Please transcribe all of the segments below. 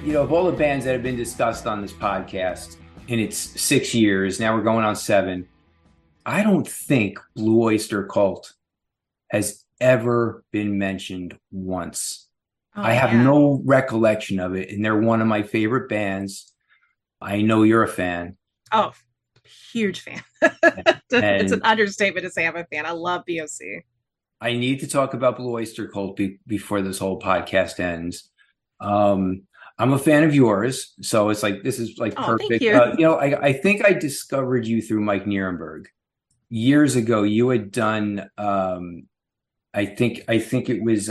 Of all the bands that have been discussed on this podcast in its 6 years, now we're going on 7. I don't think Blue Oyster Cult has ever been mentioned once. Oh, I have man. no recollection of it, and they're one of my favorite bands. I know you're a fan. Oh, huge fan. It's an And understatement to say I'm a fan. I love BOC. I need to talk about Blue Oyster Cult before this whole podcast ends. Um, I'm a fan of yours, so it's like this is like Oh, thank perfect. you. I think I discovered you through Mike Nierenberg years ago. You had done, I think it was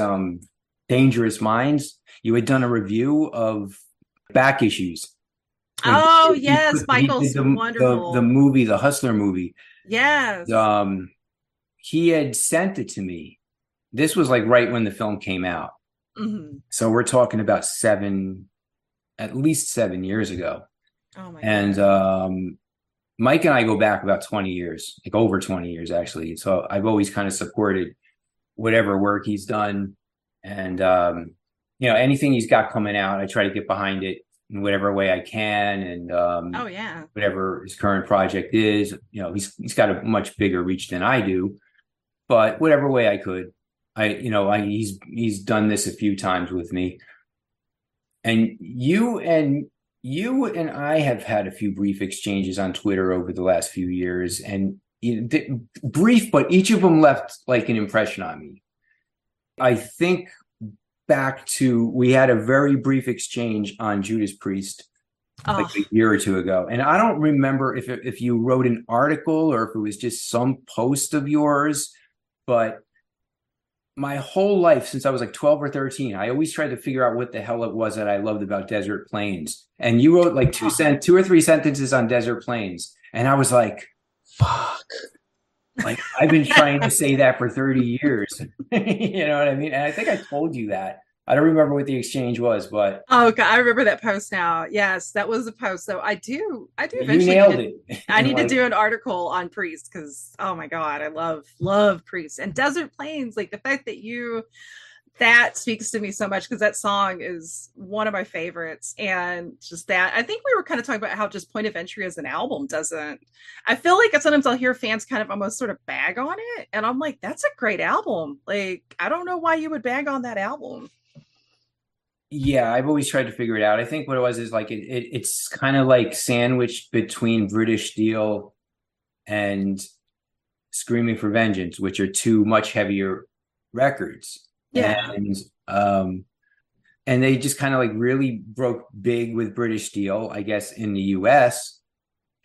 Dangerous Minds. You had done a review of back issues. And Oh, he yes. he did Michael's the wonderful. movie, the Hustler movie. Yes. Um, he had sent it to me. This was like right when the film came out. Hmm. So we're talking about at least 7 years ago. Oh, my And God. Mike and I go back about 20 years, like over 20 years, actually. So I've always kind of supported whatever work he's done. And, anything he's got coming out, I try to get behind it in whatever way I can. And Oh, yeah. whatever his current project is, he's got a much bigger reach than I do. But whatever way I could, he's done this a few times with me. And you and I have had a few brief exchanges on Twitter over the last few years, and brief, but each of them left like an impression on me. I think back to we had a very brief exchange on Judas Priest like Oh, a year or two ago, and I don't remember if you wrote an article or if it was just some post of yours, but my whole life since I was like 12 or 13, I always tried to figure out what the hell it was that I loved about Desert Plains. And you wrote like oh. two or three sentences on Desert Plains. And I was like, fuck. Like I've been trying to say that for 30 years. You know what I mean? And I think I told you that. I don't remember what the exchange was, but Oh, God, I remember that post now. Yes, that was a post. So I do you eventually nailed it. I And need to like, do an article on Priest because oh my God, I love Priest and Desert Plains. Like the fact that that speaks to me so much because that song is one of my favorites. And just that, I think we were kind of talking about how just Point of Entry as an album doesn't. I feel like sometimes I'll hear fans kind of almost sort of bag on it. And I'm like, that's a great album. Like, I don't know why you would bag on that album. yeah, I've always tried to figure it out. I think what it was is like it's kind of like sandwiched between British Steel and Screaming for Vengeance, which are two much heavier records. Yeah. And um and they just kind of like really broke big with British Steel, I guess, in the US.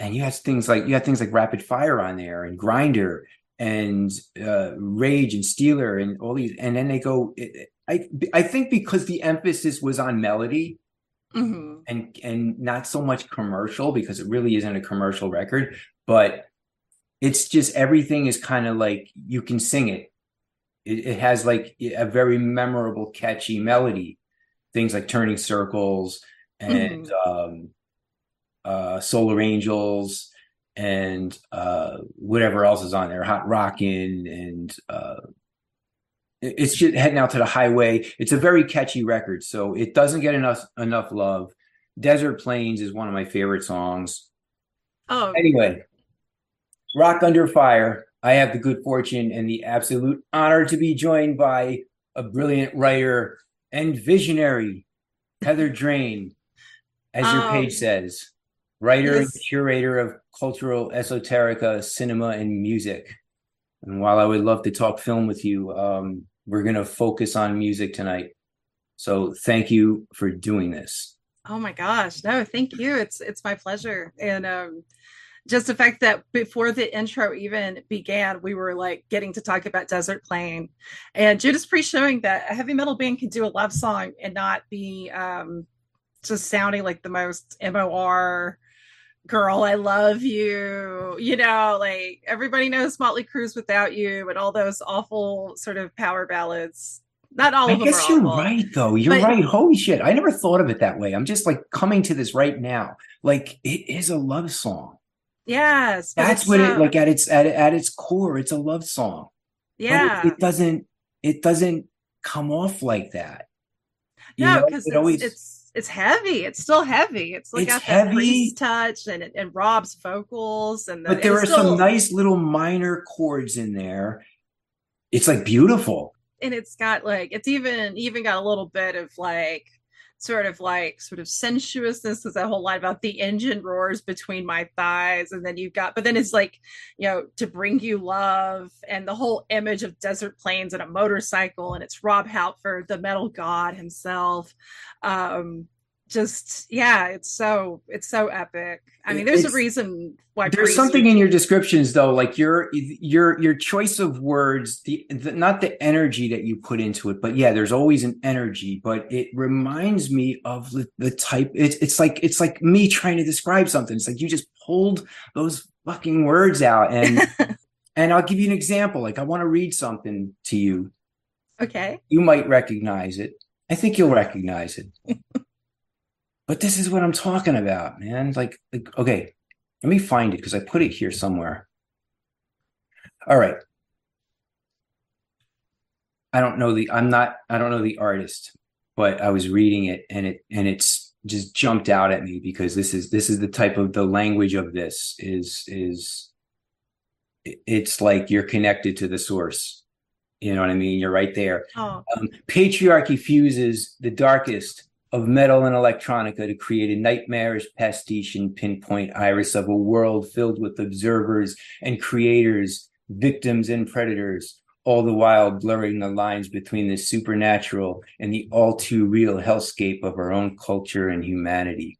And you had things like Rapid Fire on there and Grinder and Rage and Steeler and all these, and then they go I think because the emphasis was on melody Hmm. and not so much commercial, because it really isn't a commercial record, but it's just everything is kind of like you can sing it. It has like a very memorable, catchy melody. Things like Turning Circles and Hmm. Solar Angels and whatever else is on there, Hot Rockin', and it's just heading out to the highway. It's a very catchy record, so it doesn't get enough love. Desert Plains is one of my favorite songs. Oh, Anyway, Rock Under Fire. I have the good fortune and the absolute honor to be joined by a brilliant writer and visionary, Heather Drain, as your page um, says, writer and yes. curator of cultural esoterica, cinema, and music. And while I would love to talk film with you, we're going to focus on music tonight. So thank you for doing this. Oh my gosh. No, thank you. It's my pleasure. And just the fact that before the intro even began, we were like getting to talk about Desert Plain and Judas Priest showing that a heavy metal band can do a love song and not be just sounding like the most MOR girl, I love you. Like everybody knows Motley Crue's Without You and all those awful sort of power ballads. Not all I of them are guess you're awful, right, though. You're but right. Holy shit. I never thought of it that way. I'm just like coming to this right now. Like it is a love song. yes, but That's it's what it like at its core, it's a love song. But it, yeah. it doesn't it doesn't come off like that. No, It because it's always it's it's heavy. It's still heavy. It's like It's got that priest heavy, touch and Rob's vocals but and there it's are some still nice little minor chords in there. It's like beautiful. and it's got like it's even got a little bit of like sort of sensuousness. There's that whole line about the engine roars between my thighs, and then you've got but then it's like, you know, to bring you love, and the whole image of desert plains and a motorcycle, and it's Rob Halford, the metal god himself. Just yeah, it's so epic. I mean, there's a It's reason why There's priests something would. in your descriptions though, like your choice of words, the not the energy that you put into it, but yeah, there's always an energy, but it reminds me of the type. It's like me trying to describe something. It's like you just pulled those fucking words out, and I'll give you an example. Like I want to read something to you. Okay. You might recognize it. I think you'll recognize it. But this is what I'm talking about, man. Like okay, let me find it because I put it here somewhere. All right. I don't know the artist, but I was reading it and it's just jumped out at me because this is the type of the language of this is it's like you're connected to the source. You know what I mean? You're right there. Oh. Patriarchy fuses the darkest of metal and electronica to create a nightmarish pastiche and pinpoint iris of a world filled with observers and creators, victims and predators, all the while blurring the lines between the supernatural and the all too real hellscape of our own culture and humanity.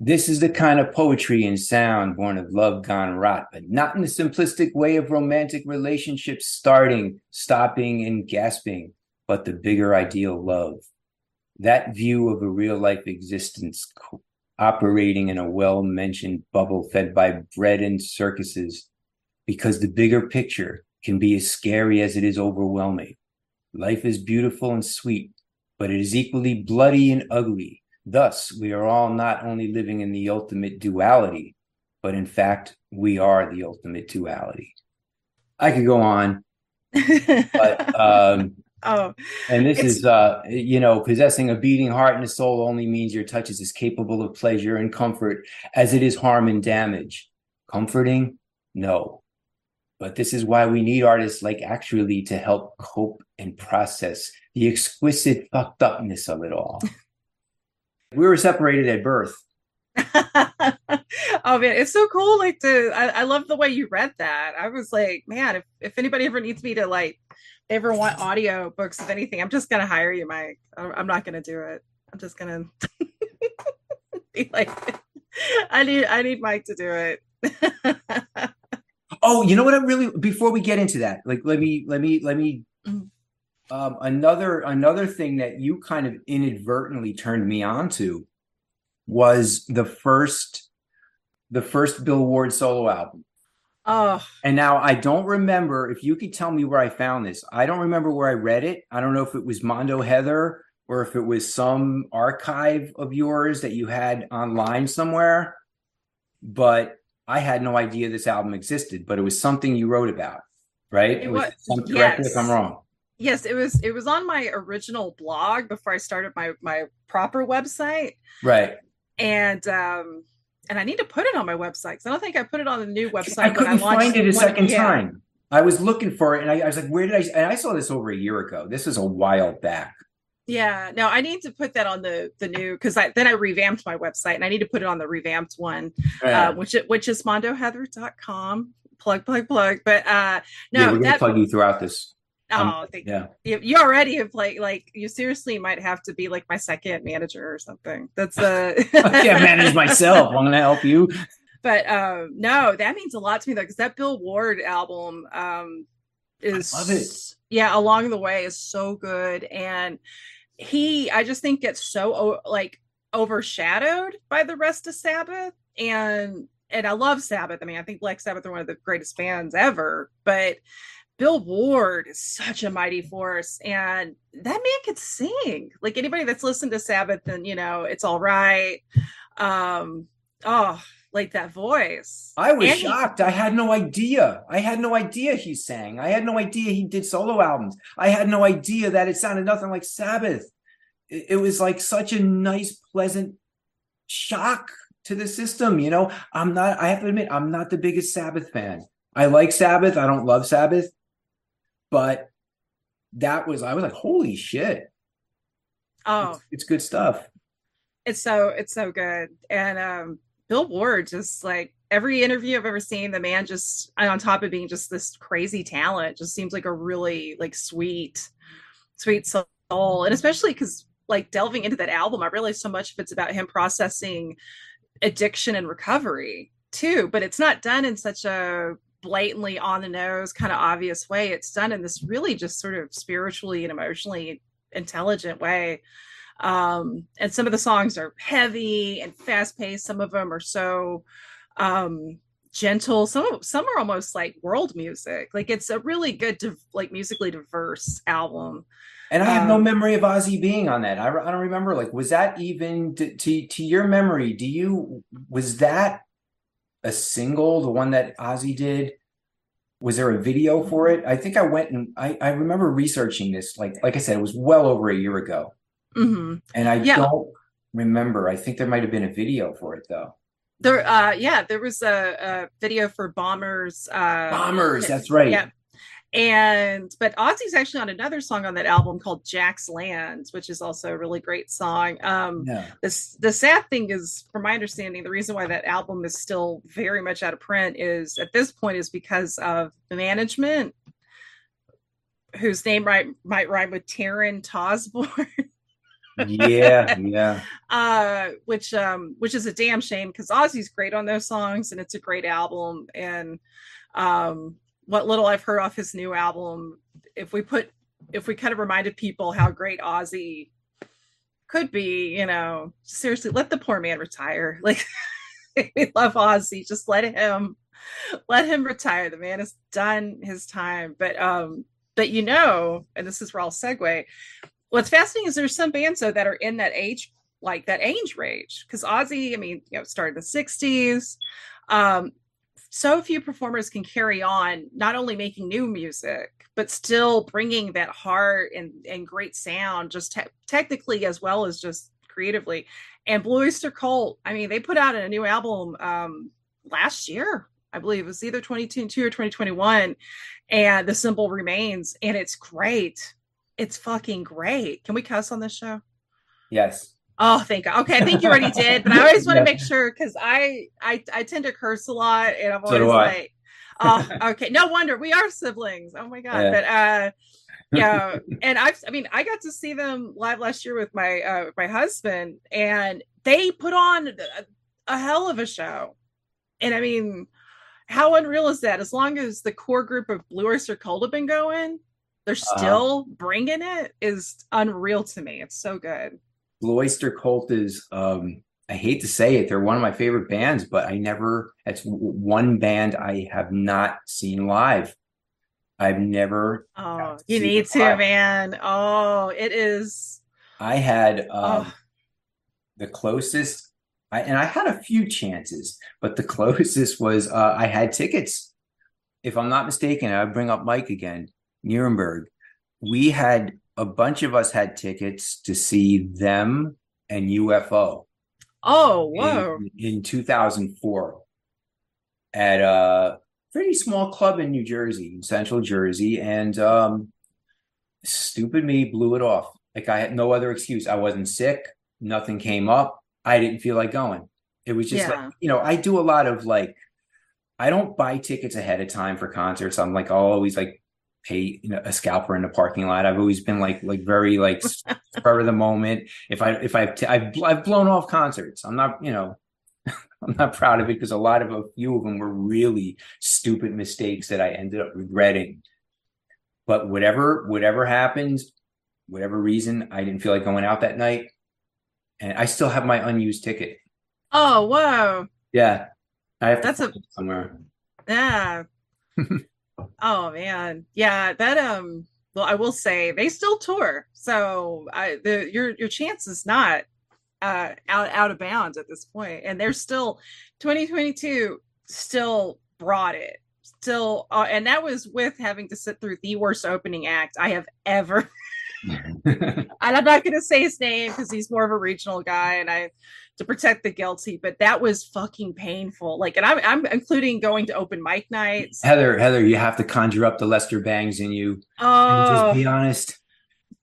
This is the kind of poetry and sound born of love gone rot, but not in the simplistic way of romantic relationships starting, stopping, and gasping, but the bigger ideal love. That view of a real-life existence operating in a well-mentioned bubble fed by bread and circuses, because the bigger picture can be as scary as it is overwhelming. Life is beautiful and sweet, but it is equally bloody and ugly. Thus, we are all not only living in the ultimate duality, but in fact, we are the ultimate duality. I could go on, but Oh, and this it's is possessing a beating heart and a soul only means your touch is as capable of pleasure and comfort as it is harm and damage. Comforting? No. But this is why we need artists like Actually to help cope and process the exquisite fucked upness of it all. We were separated at birth. oh man, it's so cool. Like I love the way you read that. I was like, man, if anybody ever needs me to like ever want audio books of anything, I'm just gonna hire you, Mike. I'm not gonna do it. I'm just gonna be like, I need Mike to do it. Oh, you know what? I really before we get into that, like let me another thing that you kind of inadvertently turned me on to was the first Bill Ward solo album. Oh, and now I don't remember if you could tell me where I found this. I don't remember where I read it. I don't know if it was Mondo Heather or if it was some archive of yours that you had online somewhere, but I had no idea this album existed, but it was something you wrote about, right? it was Correct me if I'm yes. wrong. Yes, it was on my original blog before I started my proper website. Right. And I need to put it on my website because I don't think I put it on the new website. I couldn't find it a second yeah. time. I was looking for it and I was like, where did I? And I saw this over a year ago. This is a while back. Yeah, no, I need to put that on the new because then I revamped my website and I need to put it on the revamped one, which is mondoheather.com. Plug. But no, yeah, we're gonna plug you throughout this. Oh, yeah. You already have like you seriously might have to be like my second manager or something. That's I can't manage myself. I'm gonna help you. But no, that means a lot to me though, because that Bill Ward album is I love it. Yeah, Along the Way is so good, and I just think gets so like overshadowed by the rest of Sabbath, and I love Sabbath. I mean, I think Black Sabbath are one of the greatest bands ever, but Bill Ward is such a mighty force, and that man could sing. Like anybody that's listened to Sabbath, and It's All Right. Like that voice. I was shocked. I had no idea. He sang. I had no idea he did solo albums. I had no idea that it sounded nothing like Sabbath. it was like such a nice, pleasant shock to the system. I have to admit, I'm not the biggest Sabbath fan. I like Sabbath. I don't love Sabbath, but I was like, holy shit. Oh, It's good stuff. it's so good. And Bill Ward, just like every interview I've ever seen, the man just, on top of being just this crazy talent, just seems like a really like sweet soul. And especially because like delving into that album, I realized so much of it's about him processing addiction and recovery too, but it's not done in such a blatantly on the nose kind of obvious way. It's done in this really just sort of spiritually and emotionally intelligent way. And some of the songs are heavy and fast paced. Some of them are so gentle. Some are almost like world music. Like it's a really good, like musically diverse album. And I have no memory of Ozzy being on that. I don't remember. Like, was that even to your memory? Was that a single, the one that Ozzy did? Was there a video for it? I think I went and I remember researching this. Like I said, it was well over a year ago, and I Yeah, don't remember. I think there might have been a video for it though. there was a video for Bombers. Bombers, that's right. Yeah, but Ozzy's actually on another song on that album called Jack's Land, which is also a really great song. Yeah. The sad thing is, from my understanding, the reason why that album is still very much out of print is at this point is because of the management, whose name might rhyme with Taryn Tosborn. Yeah, yeah. Which is a damn shame because Ozzy's great on those songs and it's a great album. And what little I've heard off his new album, if we kind of reminded people how great Ozzy could be, seriously, let the poor man retire. Like we love Ozzy, just let him retire. The man has done his time. But and this is where I'll segue. What's fascinating is there's some bands though that are in that age, like that age range. Because Ozzy, I mean, started in the 60s. So few performers can carry on not only making new music but still bringing that heart and great sound, just technically as well as just creatively. And Blue Oyster Cult, I mean, they put out a new album last year, I believe it was either 2022 or 2021, and The Symbol Remains, and it's great. It's fucking great. Can we cuss on this show? Yes. Oh, thank God. Okay, I think you already did, but I always want to make sure because I tend to curse a lot, and I'm always like, oh, okay. No wonder we are siblings. Oh my God. Yeah. But yeah, and I got to see them live last year with my husband, and they put on a hell of a show. And I mean, how unreal is that? As long as the core group of Blue Oyster Cult have been going, they're still bringing it, is unreal to me. It's so good. Blue Oyster Cult is, I hate to say it, they're one of my favorite bands, but that's one band I have not seen live. I've never. Oh, you need to, man. Oh, it is. I had the closest, and I had a few chances, but the closest was I had tickets. If I'm not mistaken, I bring up Mike again, Nuremberg. A bunch of us had tickets to see them and UFO. Oh, whoa. In 2004 at a pretty small club in New Jersey, in Central Jersey. And stupid me blew it off. Like I had no other excuse. I wasn't sick. Nothing came up. I didn't feel like going. It was just like, I do a lot of I don't buy tickets ahead of time for concerts. I'm like, I'll always pay a scalper in the parking lot. I've always been very spur of the moment. I've blown off concerts. I'm not I'm not proud of it because a few of them were really stupid mistakes that I ended up regretting. But whatever happened, whatever reason, I didn't feel like going out that night, and I still have my unused ticket. Oh, whoa! Yeah, I have to find it somewhere. Yeah. Oh man, yeah. That well, I will say they still tour, so your chance is not out of bounds at this point, and they're still 2022 still brought it still, and that was with having to sit through the worst opening act I have ever And I'm not going to say his name because he's more of a regional guy, and I to protect the guilty. But that was fucking painful. Like, and I'm including going to open mic nights. Heather, you have to conjure up the Lester Bangs in you and just Oh, be honest.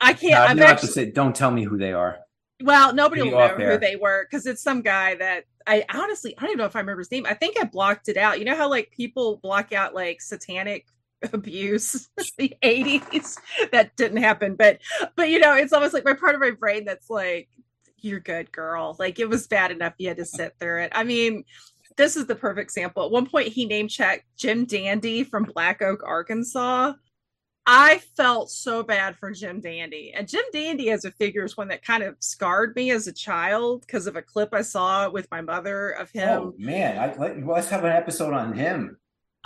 I can't. No, you I've don't have to actually. say. Don't tell me who they are. Well, nobody Get you will off know who there. they were because it's some guy that I honestly I don't even know if I remember his name. I think I blocked it out. You know how like people block out like satanic abuse the 80s? That didn't happen, but you know, it's almost like my part of my brain that's like, you're good, girl. Like it was bad enough you had to sit through it. I mean, this is the perfect example. At one point, he name checked Jim Dandy from Black Oak, Arkansas. I felt so bad for Jim Dandy. And Jim Dandy as a figure is one that kind of scarred me as a child because of a clip I saw with my mother of him. Oh man, let's have an episode on him.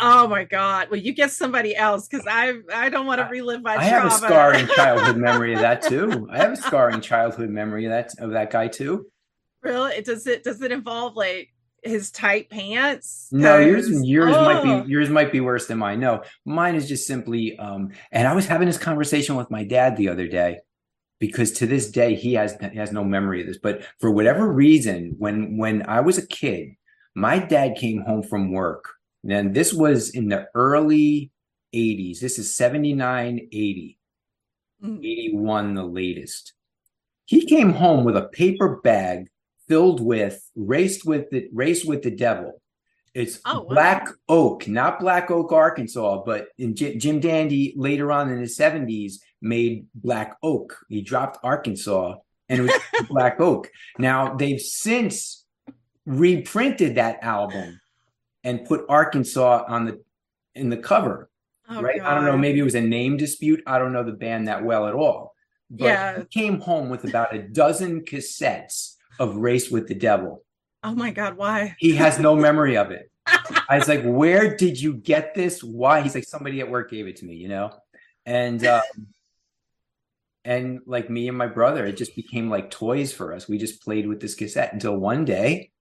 Oh my God. Well, you get somebody else because I don't want to relive my I have a trauma. scarring childhood memory of that too. I have a scarring childhood memory of that guy too. Really? Does it involve like his tight pants? No, Because yours might be worse than mine. No, mine is just simply and I was having this conversation with my dad the other day because to this day he has no memory of this, but for whatever reason when I was a kid, my dad came home from work. And this was in the early 80s. This is 79, 80, 81, the latest. He came home with a paper bag filled with Race with the Devil. It's Black Oak, not Black Oak, Arkansas, but Jim Dandy later on in the 70s made Black Oak. He dropped Arkansas and it was Black Oak. Now they've since reprinted that album and put Arkansas in the cover. Right? God. I don't know. Maybe it was a name dispute. I don't know the band that well at all. But he came home with about a dozen cassettes of Race with the Devil. Oh my God, why? He has no memory of it. I was like, where did you get this? Why? He's like, somebody at work gave it to me, you know? And like me and my brother, it just became like toys for us. We just played with this cassette until one day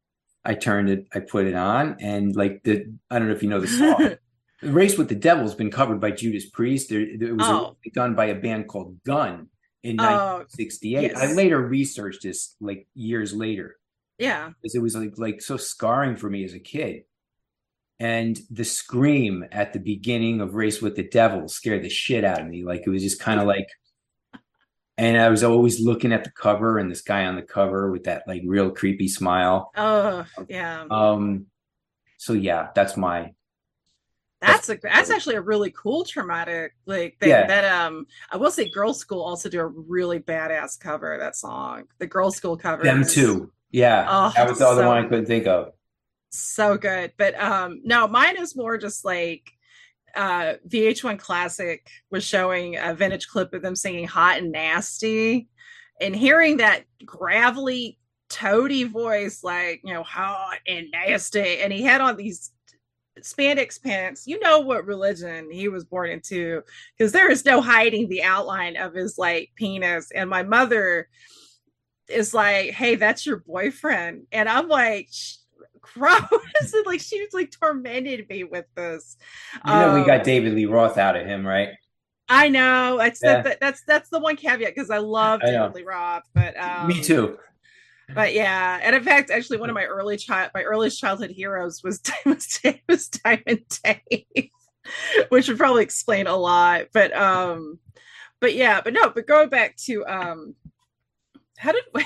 I put it on, and like I don't know if you know the song. Race with the Devil has been covered by Judas Priest. It was done by a band called Gun in 1968. Yes. I later researched this like years later. Yeah. Because it was like so scarring for me as a kid. And the scream at the beginning of Race with the Devil scared the shit out of me. Like it was just kind of like, and I was always looking at the cover and this guy on the cover with that like real creepy smile. Oh, yeah. So yeah, that's actually a really cool traumatic like thing that I will say Girls School also do a really badass cover of that song. The Girls School cover. Them too. Yeah. That was the other one I couldn't think of. So good. But no, mine is more just like VH1 Classic was showing a vintage clip of them singing Hot and Nasty, and hearing that gravelly toady voice, like, you know, hot and nasty, and he had on these spandex pants. You know what religion he was born into, because there is no hiding the outline of his like penis. And my mother is like, hey, that's your boyfriend. And I'm like, gross. And like she was like tormented me with this. You know, we got David Lee Roth out of him, right? I know. That's the one caveat, because I love David Lee Roth, but me too. But yeah, and in fact, actually, one of my earliest childhood heroes was Diamond Dave, which would probably explain a lot. But going back to how did we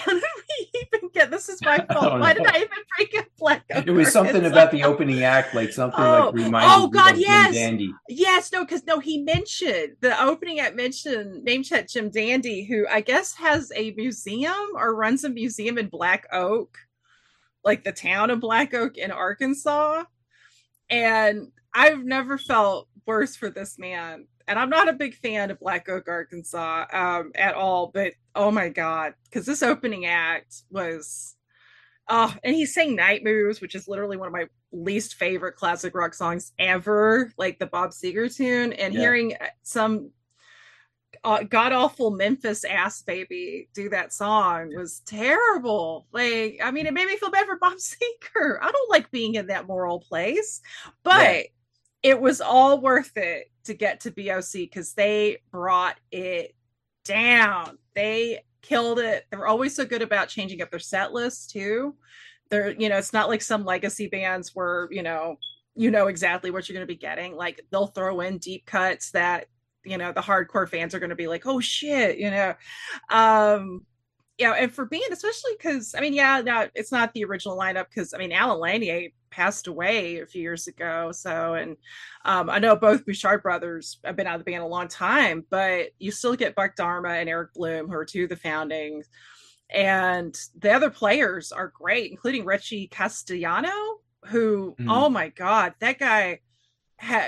even get? This is my fault. Why did I even bring up Black Oak? It was something about the opening act, like something like reminded me of yes. Jim Dandy. Yes, he mentioned the opening act name check Jim Dandy, who I guess has a museum or runs a museum in Black Oak, like the town of Black Oak in Arkansas. And I've never felt worse for this man. And I'm not a big fan of Black Oak, Arkansas at all, but oh my God, because this opening act was, and he sang Night Moves, which is literally one of my least favorite classic rock songs ever, like the Bob Seger tune, and hearing some god-awful Memphis ass baby do that song was terrible. Like, I mean, it made me feel bad for Bob Seger. I don't like being in that moral place, but it was all worth it to get to BOC because they brought it down. They killed it. They're always so good about changing up their set lists too. They're, it's not like some legacy bands where, exactly what you're going to be getting. Like they'll throw in deep cuts that, the hardcore fans are going to be like, oh shit, and for being, especially because no, it's not the original lineup because Alan Lanier passed away a few years ago. So, and I know both Bouchard brothers have been out of the band a long time, but you still get Buck Dharma and Eric Bloom, who are two of the founding, and the other players are great, including Richie Castellano, who, oh my God, that guy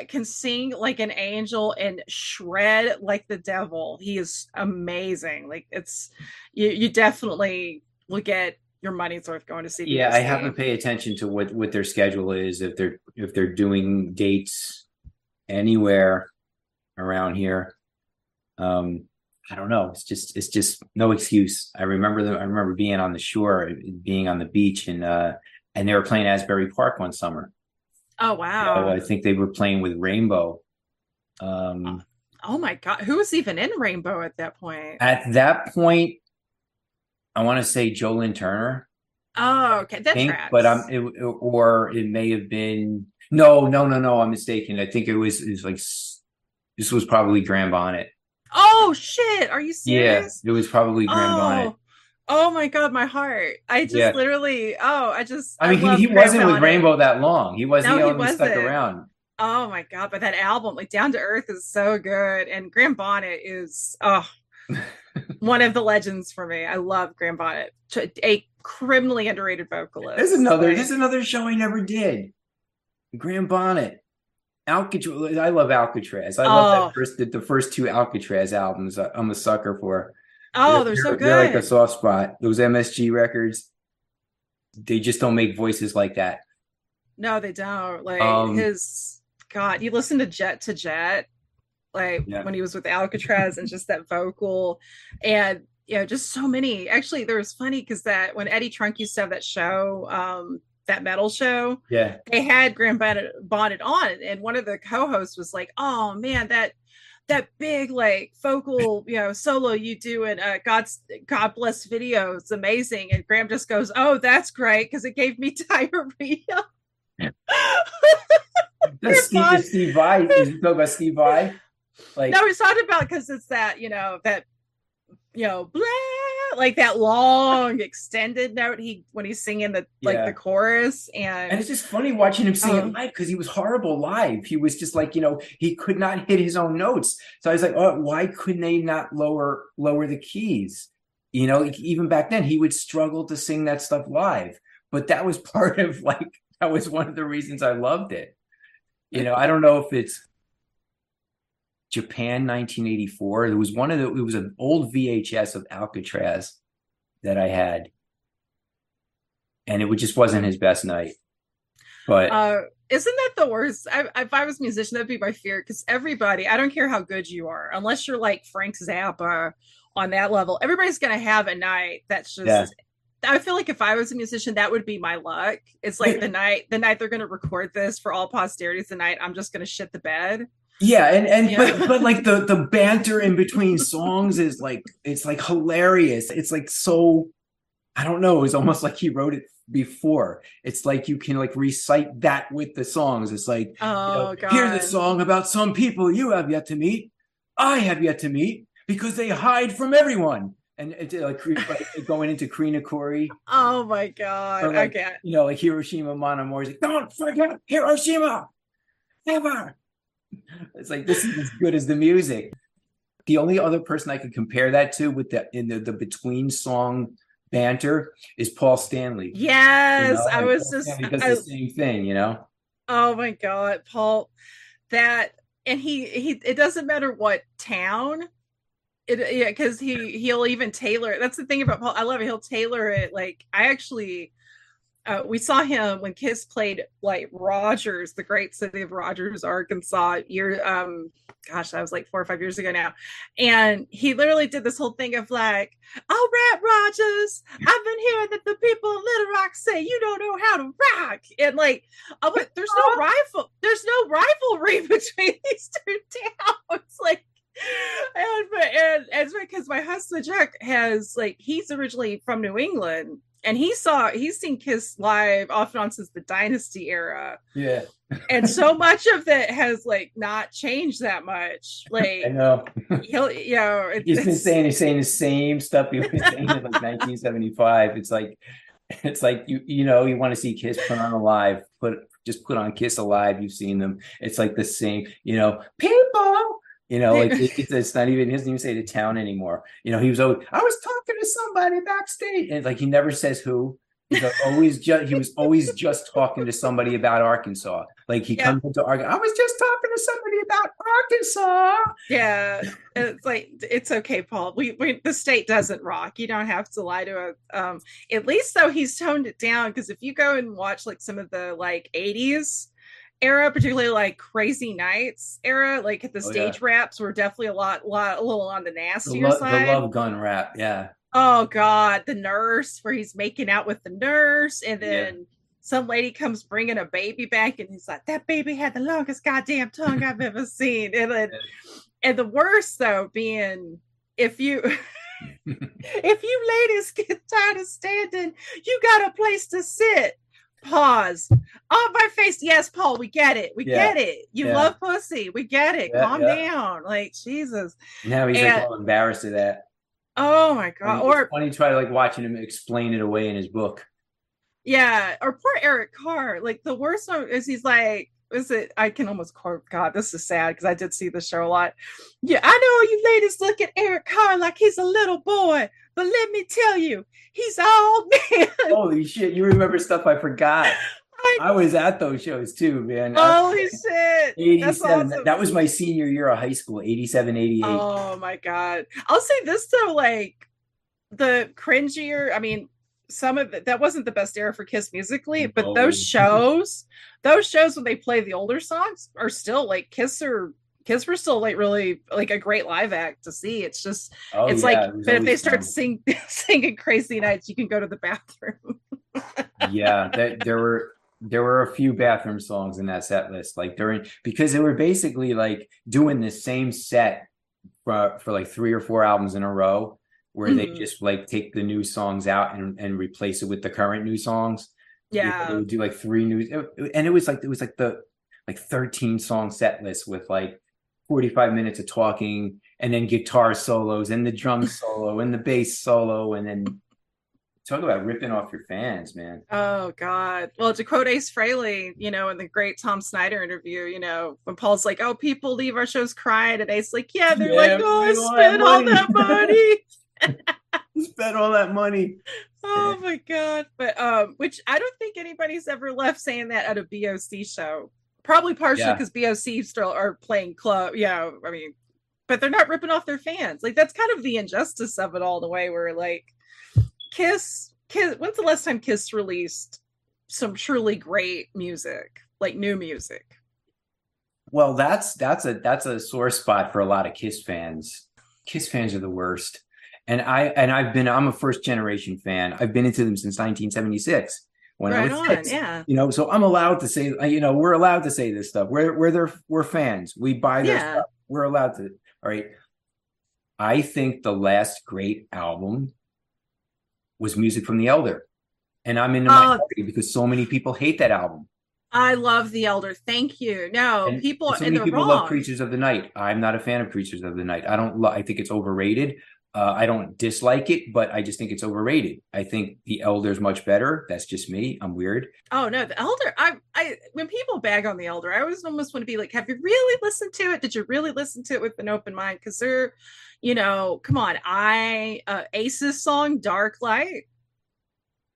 can sing like an angel and shred like the devil. He is amazing. Like it's you definitely will get your money's worth going to see. Yeah, I haven't paid attention to what their schedule is, if they're doing dates anywhere around here. I don't know. It's just no excuse. I remember being on the shore, being on the beach, and they were playing Asbury Park one summer. Oh wow! I think they were playing with Rainbow. Oh my God, who was even in Rainbow at that point? At that point, I want to say Jolyn Turner. Oh, okay, that tracks. But or it may have been no. I'm mistaken. I think it was like this was probably Graham Bonnet. Oh shit! Are you serious? Yeah, it was probably Graham Bonnet. Oh my God, my heart! Literally. He wasn't with Rainbow that long. He wasn't. No, he only stuck around. Oh my God! But that album, like Down to Earth, is so good, and Graham Bonnet is one of the legends for me. I love Graham Bonnet, a criminally underrated vocalist. There's another show I never did. Graham Bonnet. Alcatraz. I love Alcatraz. I love the first two Alcatraz albums. I'm a sucker for. Oh, they're so good. They're like a soft spot. Those MSG records, they just don't make voices like that. No, they don't. Like God, you listen to Jet, like when he was with Alcatraz, and just that vocal, and just so many. Actually, there was funny because that when Eddie Trunk used to have that show, that metal show, they had Graham Bonnet on, and one of the co-hosts was like, "Oh man, that big like vocal solo you do in God Bless Video is amazing." And Graham just goes, "Oh, that's great because it gave me diarrhea." Steve Vai. Is he talking about Steve Vai? Like, no, he's talking about because it's that blah, like that long extended note when he's singing the chorus, and it's just funny watching him sing it live because he was horrible live. He was just like he could not hit his own notes. So I was like, oh, why couldn't they not lower the keys? Even back then he would struggle to sing that stuff live. But that was part of that was one of the reasons I loved it. I don't know if it's Japan 1984. There was it was an old VHS of Alcatraz that I had, and it just wasn't his best night. But isn't that the worst? If I was a musician, that'd be my fear, because everybody, I don't care how good you are, unless you're like Frank Zappa on that level, everybody's gonna have a night that's just I feel like if I was a musician, that would be my luck. It's like the night they're going to record this for all posterity is the night I'm just going to shit the bed. Yeah, and but like the banter in between songs is like, it's like hilarious. It's like, so I don't know. It's almost like he wrote it before. It's like you can like recite that with the songs. It's like, God. Here's a song about some people you have yet to meet. I have yet to meet because they hide from everyone. And it's like going into Krina Kori. Oh my God. Like, okay. Like Hiroshima Mon Amour is like, don't forget Hiroshima ever. It's like, this is as good as the music. The only other person I could compare that to with the between song banter is Paul Stanley. Yes, I was Paul Stanley does the same thing, Oh my God, Paul. And he it doesn't matter what town. Because he'll even tailor it. That's the thing about Paul. I love it. He'll tailor it. Like, I actually we saw him when Kiss played like Rogers, the great city of Rogers, Arkansas, that was like 4 or 5 years ago now. And he literally did this whole thing of like, all right, Rogers, I've been hearing that the people of Little Rock say you don't know how to rock. And like, there's no rivalry between these two towns. Like, And it's because my husband Jack has like he's originally from New England and he's seen Kiss live off and on since the Dynasty era. Yeah, And so much of it has like not changed that much. I Like know. he'll He's been saying the same stuff he was saying in like 1975. It's like you want to see Kiss put on Alive, put on Kiss Alive. You've seen them. It's like the same, people. It's not even, he doesn't even say the town anymore. He was always, I was talking to somebody backstage, and like he never says who. He was always just talking to somebody about Arkansas. Like he yeah, comes into Arkansas. I was just talking to somebody about Arkansas. yeah. It's like it's okay, Paul. We the state doesn't rock. You don't have to lie to a at least though he's toned it down because if you go and watch like some of the like 80s era, particularly like Crazy Nights era, like the Oh yeah, stage raps were definitely a little on the the, nastier lo- the side. love gun rap. Yeah, Oh God, the nurse where he's making out with the nurse, and yeah. then some lady comes bringing a baby back, and he's like, "That baby had the longest goddamn tongue I've ever seen." And the worst though being if you if you ladies get tired of standing, you got a place to sit. Pause. On my face, yes, Paul, we get it. We Yeah, get it. You yeah, love pussy. We get it. yeah, Calm yeah. down. Like Jesus. Now he's like And all embarrassed of that. oh my God. It's Or funny to try to like watching him explain it away in his book. yeah, or poor Eric Carr. Like the worst one is he's like, is it? I can almost quote. God, this is sad because I did see the show a lot. Yeah, I know you ladies look at Eric Carr like he's a little boy, but let me tell you, he's all man. Holy shit, you remember stuff I forgot. Like, I was at those shows too, man. holy shit, that's 87. awesome. That was my senior year of high school, 87, 88. Oh my God, I'll say this though, like the cringier. I mean, some of it that wasn't the best era for Kiss musically, but Oh, those shows when they play the older songs are still like Kiss were still like really like a great live act to see. It's just oh it's like, yeah, it was but if they always start fun. singing Crazy Nights, you can go to the bathroom. Yeah, there were a few bathroom songs in that set list, like because they were basically like doing the same set for like 3 or 4 albums in a row, where they Mhm. just like take the new songs out and replace it with the current new songs. They Yeah. would do like three new, and it was like the like 13 song set list with like 45 minutes of talking and then guitar solos and the drum solo and the bass solo, and then talk about ripping off your fans, man. Oh God. Well, to quote Ace Frehley, in the great Tom Snyder interview, when Paul's like, "Oh, people leave our shows crying," and Ace like, "Yeah," they're like, Yeah, "Oh, I spend all that spent all money. that money." Spend all that money. Oh my God. But which I don't think anybody's ever left saying that at a BOC show. Probably partially Yeah. because BOC still are playing club. Yeah, I mean, but they're not ripping off their fans. Like that's kind of the injustice of it all, the way where like Kiss, when's the last time Kiss released some truly great music, like new music? Well, that's a sore spot for a lot of Kiss fans. Kiss fans are the worst. I'm a first generation fan. I've been into them since 1976 when I Right was on. 6. Yeah. So I'm allowed to say, we're allowed to say this stuff. We're fans. We buy their Yeah. stuff. We're allowed to. All right. I think the last great album was Music from the Elder. And I'm in the Oh, minority because so many people hate that album. I love The Elder. Thank you. No, people, And so and many they're people love wrong. Creatures of the Night. I'm not a fan of Creatures of the Night. I think it's overrated. I don't dislike it, but I just think it's overrated. I think The Elder's much better. That's just me. I'm weird. Oh no, The Elder. I when people bag on The Elder, I always almost want to be like, have you really listened to it? Did you really listen to it with an open mind? Because they're, come on. Ace's song Dark Light.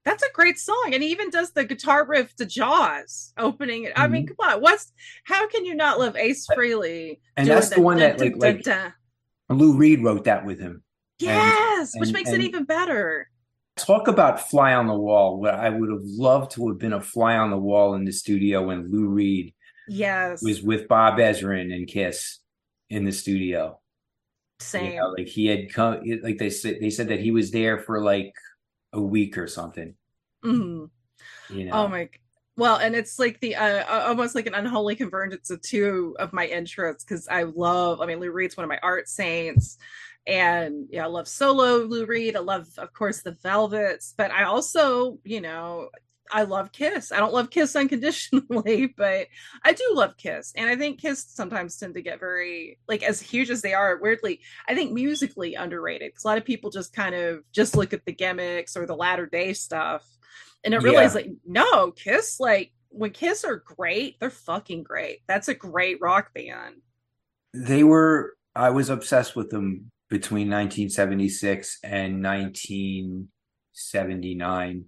That's a great song. And he even does the guitar riff to Jaws opening it. I mean, Mhm. come on. How can you not love Ace Frehley And doing that's the the one dun, that dun, dun, dun. Lou Reed wrote that with him. And Yes, which and makes it and even better. talk about fly on the wall. What I would have loved to have been a fly on the wall in the studio when Lou Reed Yes, was with Bob Ezrin and Kiss in the studio. same. Like he had come, like they said that he was there for like a week or something. Mhm. You Oh know, my. Well, and it's like the almost like an unholy convergence of two of my interests because I mean, Lou Reed's one of my art saints. And yeah, I love solo Lou Reed. I love, of course, the Velvets, but I also, I love Kiss. I don't love Kiss unconditionally, but I do love Kiss. And I think Kiss sometimes tend to get very, like, as huge as they are, weirdly, I think musically underrated because a lot of people just kind of just look at the gimmicks or the latter day stuff and don't realize, Yeah, like, no, Kiss, like, when Kiss are great, they're fucking great. That's a great rock band. they were. I was obsessed with them between 1976 and 1979.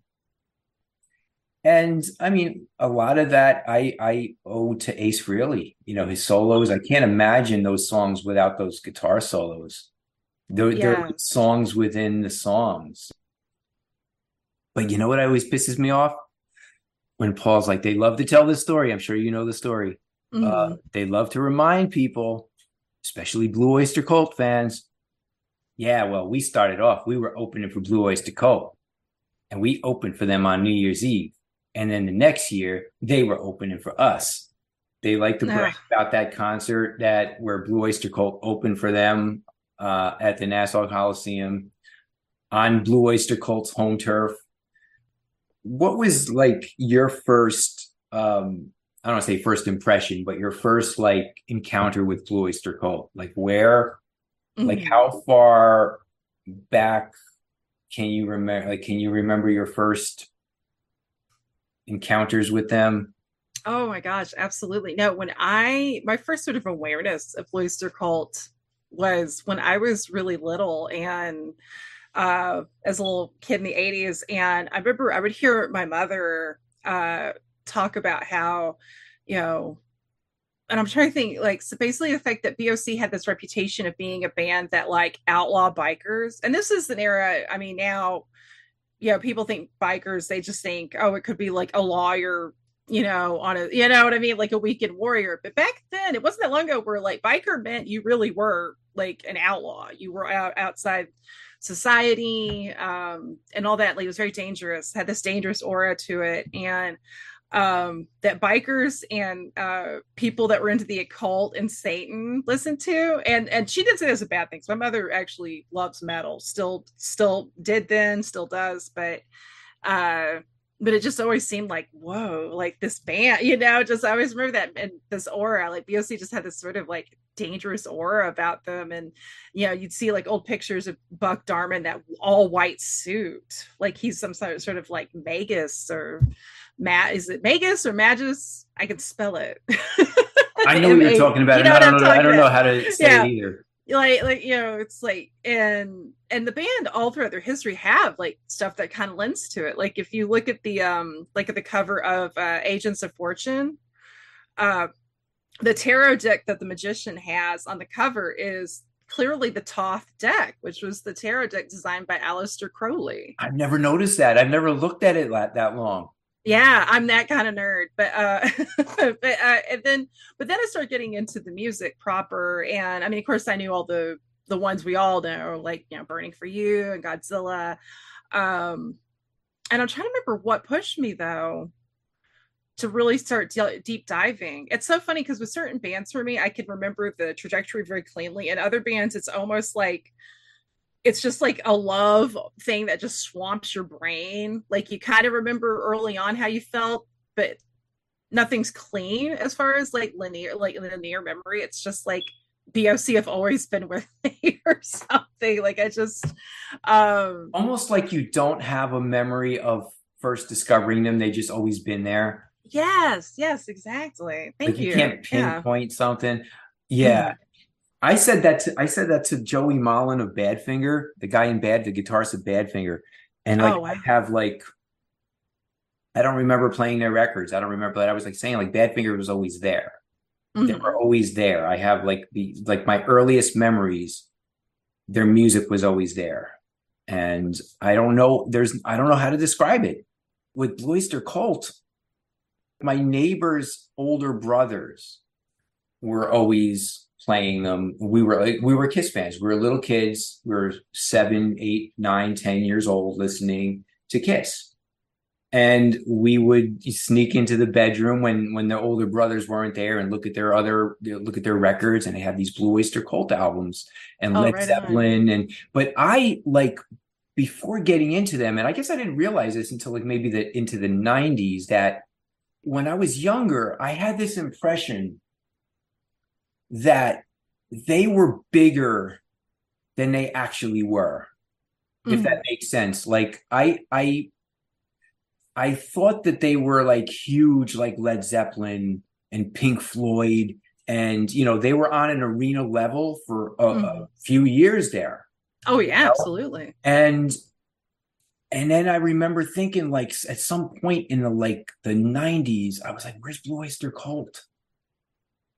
And I mean, a lot of that I owe to Ace Frehley. His solos. I can't imagine those songs without those guitar solos. They're Yeah. songs within the songs. But you know what always pisses me off? When Paul's like, they love to tell this story. I'm sure you know the story. Mm-hmm. They love to remind people, especially Blue Oyster Cult fans. Yeah, well, we started off, we were opening for Blue Oyster Cult, and we opened for them on New Year's Eve. And then the next year, they were opening for us. They like to brag Ugh. about that concert where Blue Oyster Cult opened for them at the Nassau Coliseum on Blue Oyster Cult's home turf. What was like your first I don't want to say first impression, but your first like encounter with Blue Oyster Cult? Like where, like Mhm. how far back can you remember, like can you remember your first encounters with them? Oh my gosh, absolutely. No, my first sort of awareness of Blue Oyster Cult was when I was really little and as a little kid in the 80s. And I remember I would hear my mother talk about how, you know, and I'm trying to think, like, so basically the fact that BOC had this reputation of being a band that like outlaw bikers. And this is an era, I mean, now, people think bikers, they just think, oh, it could be like a lawyer, on a, you know what I mean? Like a weekend warrior. But back then, it wasn't that long ago where like biker meant you really were like an outlaw. You were outside society and all that. Like it was very dangerous, had this dangerous aura to it. And that bikers and people that were into the occult and Satan listened to, and she didn't say this as a bad thing. So my mother actually loves metal, still did then, still does, uh, but it just always seemed like, whoa, like this band, just I always remember that and this aura, like BOC just had this sort of like dangerous aura about them. And you'd see like old pictures of Buck Darman, that all white suit, like he's some sort of like Magus or Matt, is it Magus or Magus? I can spell it. I know what you're M-A, talking about, you and know what I'm I talking don't know about? how to say it Yeah, either. like it's like, and the band all throughout their history have like stuff that kind of lends to it. Like if you look at the like at the cover of Agents of Fortune, uh the tarot deck that the magician has on the cover is clearly the Thoth deck, which was the tarot deck designed by Aleister Crowley. I've never noticed that. I've never looked at it that long. Yeah, I'm that kind of nerd. But but then I started getting into the music proper. And I mean, of course, I knew all the ones we all know, like Burning for You and Godzilla. um and I'm trying to remember what pushed me though to really start deep diving. It's so funny because with certain bands for me, I can remember the trajectory very cleanly, and other bands it's almost like it's just like a love thing that just swamps your brain. Like you kind of remember early on how you felt, but nothing's clean as far as like linear memory. It's just like BOC have always been with me or something. Like I just Almost like you don't have a memory of first discovering them. They just always been there. yes, exactly. Like Thank you you. can't Yeah. pinpoint something. Yeah. Mm-hmm. I said that to Joey Mollen of Badfinger, the guy in the guitarist of Badfinger. And like Oh I wow. have like I don't remember playing their records. I don't remember that. I was like saying like Badfinger was always there. They Mm-hmm. were always there. I have like my earliest memories, their music was always there. And I don't know how to describe it. With Blue Oyster Cult, my neighbor's older brothers were always playing them. We were Kiss fans. We were little kids. We were 7, 8, 9, 10 years old listening to Kiss. and we would sneak into the bedroom when the older brothers weren't there and look at their records, and they have these Blue Oyster Cult albums and Oh, Led right on. Zeppelin. And but I like, before getting into them, and I guess I didn't realize this until like maybe into the 90s, that when I was younger I had this impression that they were bigger than they actually were, if that Mhm. makes sense. Like I thought that they were like huge, like Led Zeppelin and Pink Floyd, and they were on an arena level for a Mhm. few years there. Oh You yeah, know? absolutely. And then I remember thinking, like, at some point in the 90s, I was like, "Where's Blue Oyster Cult?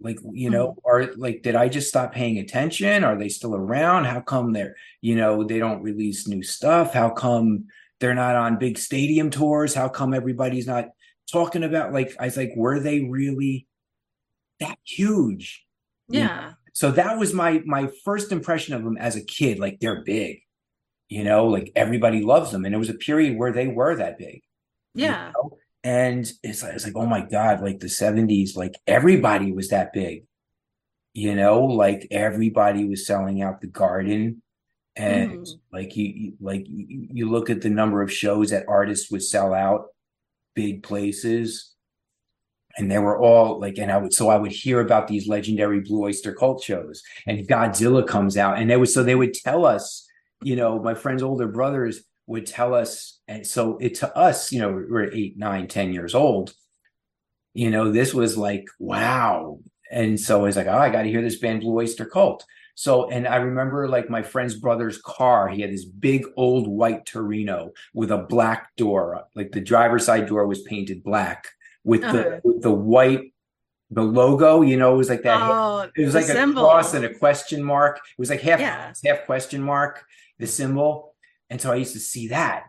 Like, Mhm. or like, did I just stop paying attention? Are they still around? How come they don't release new stuff? How come they're not on big stadium tours? How come everybody's not talking about, like, I was like, were they really that huge? You know? Yeah. So that was my first impression of them as a kid. Like, they're big, like everybody loves them. And it was a period where they were that big, you Yeah. know? And it's like, oh my God, like the 70s, like everybody was that big, like everybody was selling out the Garden. And Mhm. like you look at the number of shows that artists would sell out big places, and they were all like, and I would hear about these legendary Blue Oyster Cult shows, and Godzilla comes out, and they would tell us, my friend's older brothers would tell us, and so it to us, we're 8, 9, 10 years old. This was like, wow. And so it's like, oh, I got to hear this band Blue Oyster Cult. So, and I remember like my friend's brother's car, he had this big old white Torino with a black door. Like the driver's side door was painted black with the Uh-huh. with the white, the logo, it was like that. Oh, It was the like a cross symbol. and a question mark. It was like half Yeah. cross, half question mark, the symbol. And so I used to see that.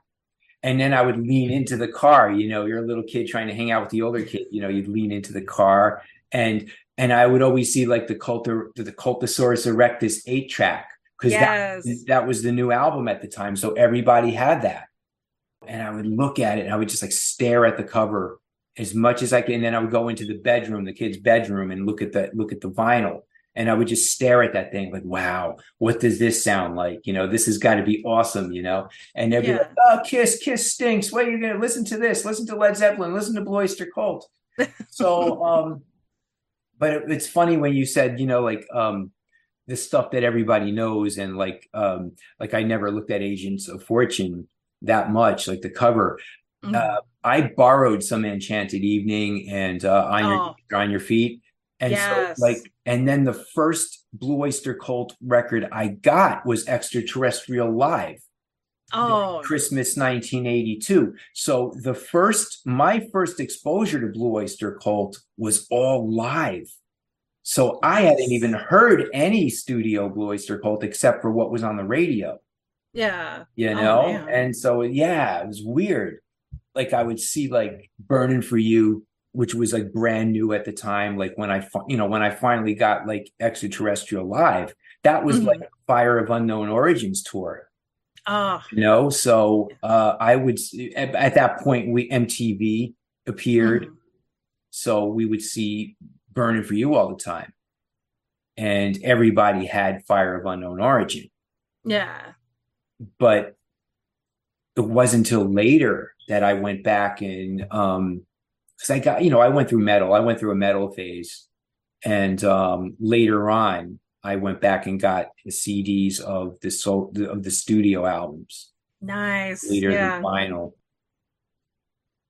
And then I would lean into the car. You're a little kid trying to hang out with the older kid. You'd lean into the car, and I would always see like the Cultosaurus Erectus 8 track, because Yes. that was the new album at the time. So everybody had that. And I would look at it and I would just like stare at the cover as much as I can. And then I would go into the bedroom, the kid's bedroom, and look at the vinyl. And I would just stare at that thing like, wow, what does this sound like? This has got to be awesome. And they'd be like, Yeah. oh, Kiss stinks. Wait, you're gonna listen to this, listen to Led Zeppelin, listen to Blue Oyster Cult. So but it's funny when you said, like this stuff that everybody knows, and like I never looked at Agents of Fortune that much, like the cover. Mhm. I borrowed some Enchanted Evening and Oh, On Your Feet. And so yes. and then the first Blue Oyster Cult record I got was Extraterrestrial Live, Oh, Christmas 1982. So my first exposure to Blue Oyster Cult was all live. So I hadn't even nice. heard any studio Blue Oyster Cult except for what was on the radio, Yeah. Oh man. And so, yeah, it was weird. Like I would see like Burning for You, which was like brand new at the time. Like when I finally got like Extraterrestrial Live, that was like Mhm. Fire of Unknown Origins tour. Oh, So I would at that point we MTV appeared, mhm. so we would see Burning for You all the time, and everybody had Fire of Unknown Origin. Yeah. But it wasn't until later that I went back and because I went through metal. I went through a metal phase, and later on I went back and got the CDs of the studio albums Nice. later than Yeah. vinyl.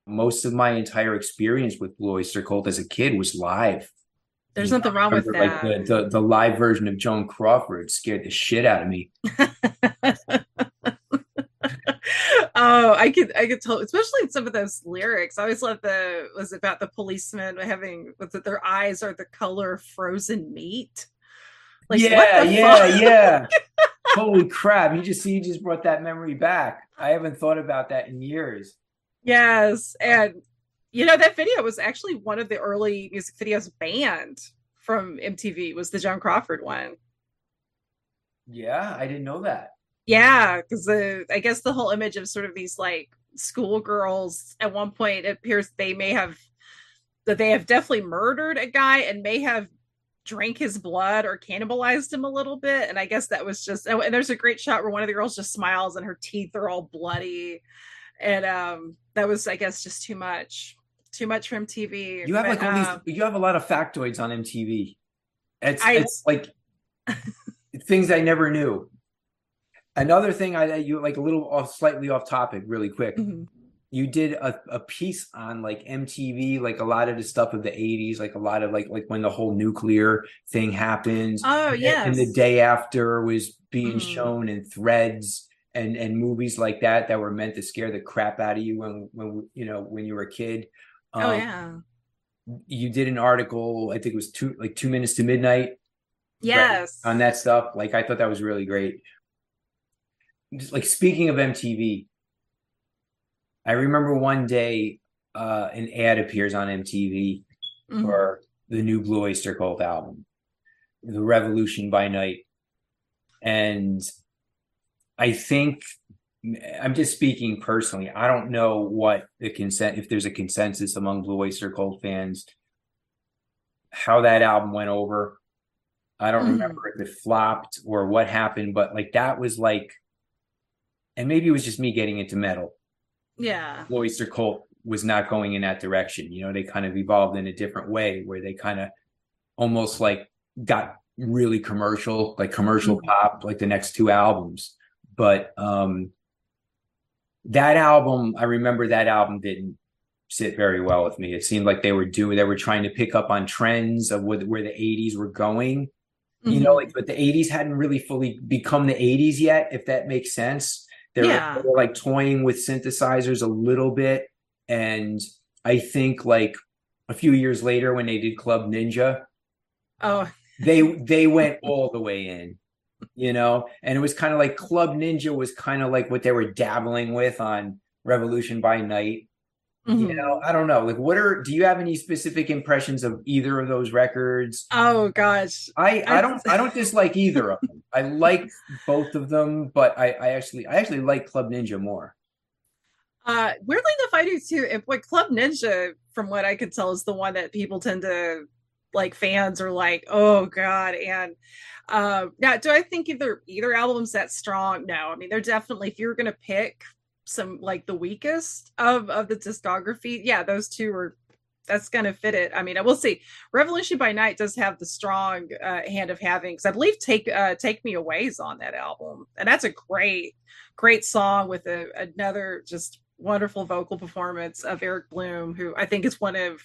Most of my entire experience with Blue Oyster Cult as a kid was live. There's I nothing wrong with remember like that. the live version of Joan Crawford scared the shit out of me. Oh, I could tell, especially in some of those lyrics. I always love the was about the policemen having was it their eyes are the color of frozen meat. Like what Yeah, the fuck? yeah, yeah. Holy crap. You just brought that memory back. I haven't thought about that in years. Yes. And that video was actually one of the early music videos banned from MTV was the Joan Crawford one. Yeah, I didn't know that. Yeah, because I guess the whole image of sort of these like schoolgirls. At one point, it appears they have definitely murdered a guy and may have drank his blood or cannibalized him a little bit. And I guess that was just, and there's a great shot where one of the girls just smiles and her teeth are all bloody. And that was, I guess, just too much from TV. You have But like all these, you have a lot of factoids on MTV. I, It's like things I never knew. Another thing you like a little slightly off topic, really quick. mhm. You did a piece on like MTV, like a lot of the stuff of the 80s, like a lot of like when the whole nuclear thing happened. Oh, And the yes. day after was being Mhm. shown in Threads and movies like that that were meant to scare the crap out of you when you know when you were a kid. Oh, Um, yeah. you did an article, I think it was 2 minutes to midnight, right, on Yes. that stuff. Like I thought that was really great. Just like speaking of MTV, I remember one day an ad appears on MTV Mhm. for the new Blue Oyster Cult album, The Revolution by Night. And I think I'm just speaking personally. I don't know what the consent if there's a consensus among Blue Oyster Cult fans how that album went over. I don't Mhm. remember if it flopped or what happened, but like that was like, and maybe it was just me getting into metal. Yeah. Blue Oyster Cult was not going in that direction. You know, they kind of evolved in a different way where they kind of almost like got really commercial, like commercial Mhm. pop, like the next two albums. But that album, I remember that album didn't sit very well with me. It seemed like they were trying to pick up on trends of where the 80s were going. You know, like Mhm. but the 80s hadn't really fully become the 80s yet, if that makes sense. They Yeah. were like toying with synthesizers a little bit. And I think like a few years later when they did Club Ninja, Oh, they went all the way in, you know, and it was kind of like Club Ninja was kind of like what they were dabbling with on Revolution by Night. You know, mhm. I don't know. Like, do you have any specific impressions of either of those records? Oh gosh. I I don't dislike either of them. I like both of them, but I actually like Club Ninja more. weirdly enough, I do too. If what Club Ninja, from what I could tell, is the one that people tend to like, fans are like, oh god. And now, do I think either album's that strong? No. I mean, they're definitely, if you're gonna pick some like the weakest of the discography, yeah, those two are, that's gonna fit it. I mean, I will say Revolution by Night does have the strong hand of having, because I believe Take Me Away is on that album, and that's a great song with another just wonderful vocal performance of Eric Bloom, who I think is one of,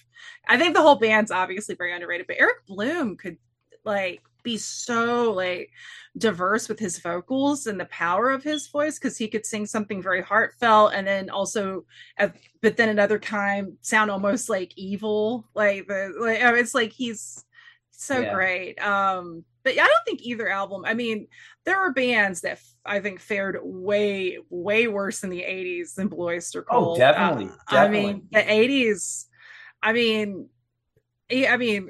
I think the whole band's obviously very underrated, but Eric Bloom could like be so like diverse with his vocals and the power of his voice, because he could sing something very heartfelt and then also but then another time sound almost like evil, like it's like he's so Yeah. great. But I don't think either album, I mean, there are bands that I think fared way worse in the 80s than Blue Oyster Oh, Cult. definitely, I definitely. mean, the 80s, I mean,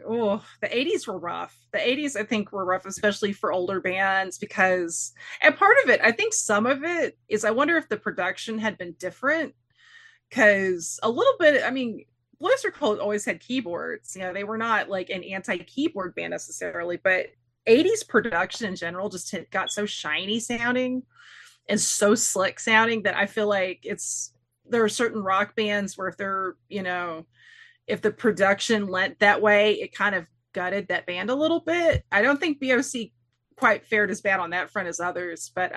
oh, the 80s were rough. The 80s, I think, were rough, especially for older bands, because, and part of it, I think some of it is, I wonder if the production had been different, because a little bit, I mean, Blister Cult always had keyboards. You know, they were not like an anti-keyboard band necessarily, but 80s production in general just got so shiny sounding and so slick sounding that I feel like there are certain rock bands where if they're, you know, if the production lent that way, it kind of gutted that band a little bit. I don't think BOC quite fared as bad on that front as others, but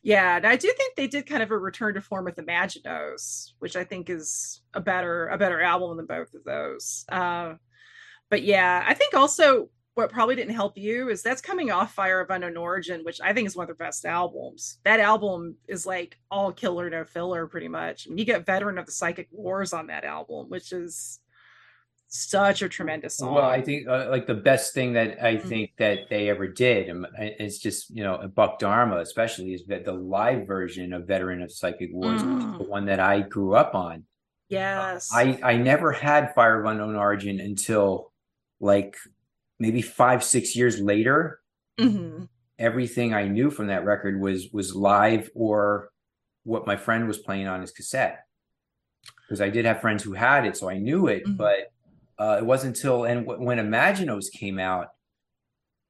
yeah, and I do think they did kind of a return to form with Imaginos, which I think is a better album than both of those. But yeah, I think also what probably didn't help you is that's coming off Fire of Unknown Origin, which I think is one of their best albums. That album is like all killer, no filler, pretty much. I mean, you get Veteran of the Psychic Wars on that album, which is such a tremendous Well, I song. think like the best thing that I Mm. think that they ever did, and it's just you know Buck Dharma especially is that the live version of Veteran of Psychic Wars, which is Mm. the one that I grew up on. Yes. I never had Fire of Unknown Origin until like maybe 5 6 years later. Hmm. Everything I knew from that record was live or what my friend was playing on his cassette, because I did have friends who had it, so I knew it. Mhm. But it wasn't until when Imaginos came out,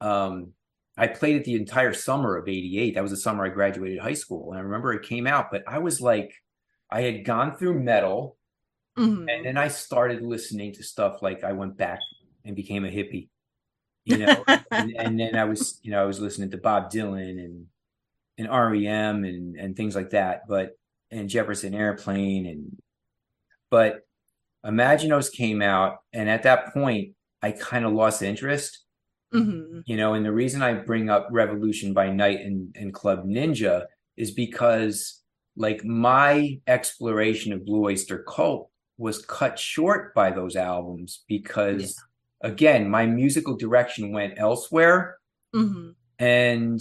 I played it the entire summer of '88. That was the summer I graduated high school, and I remember it came out. But I was like, I had gone through metal, and Mhm. then I started listening to stuff like I went back and became a hippie, you know, and then I was listening to Bob Dylan and REM and things like that, but and Jefferson Airplane but Imaginos came out, and at that point I kind of lost interest, Mhm. and the reason I bring up Revolution by Night and Club Ninja is because like my exploration of Blue Oyster Cult was cut short by those albums Yeah. because again my musical direction went elsewhere, Mhm. and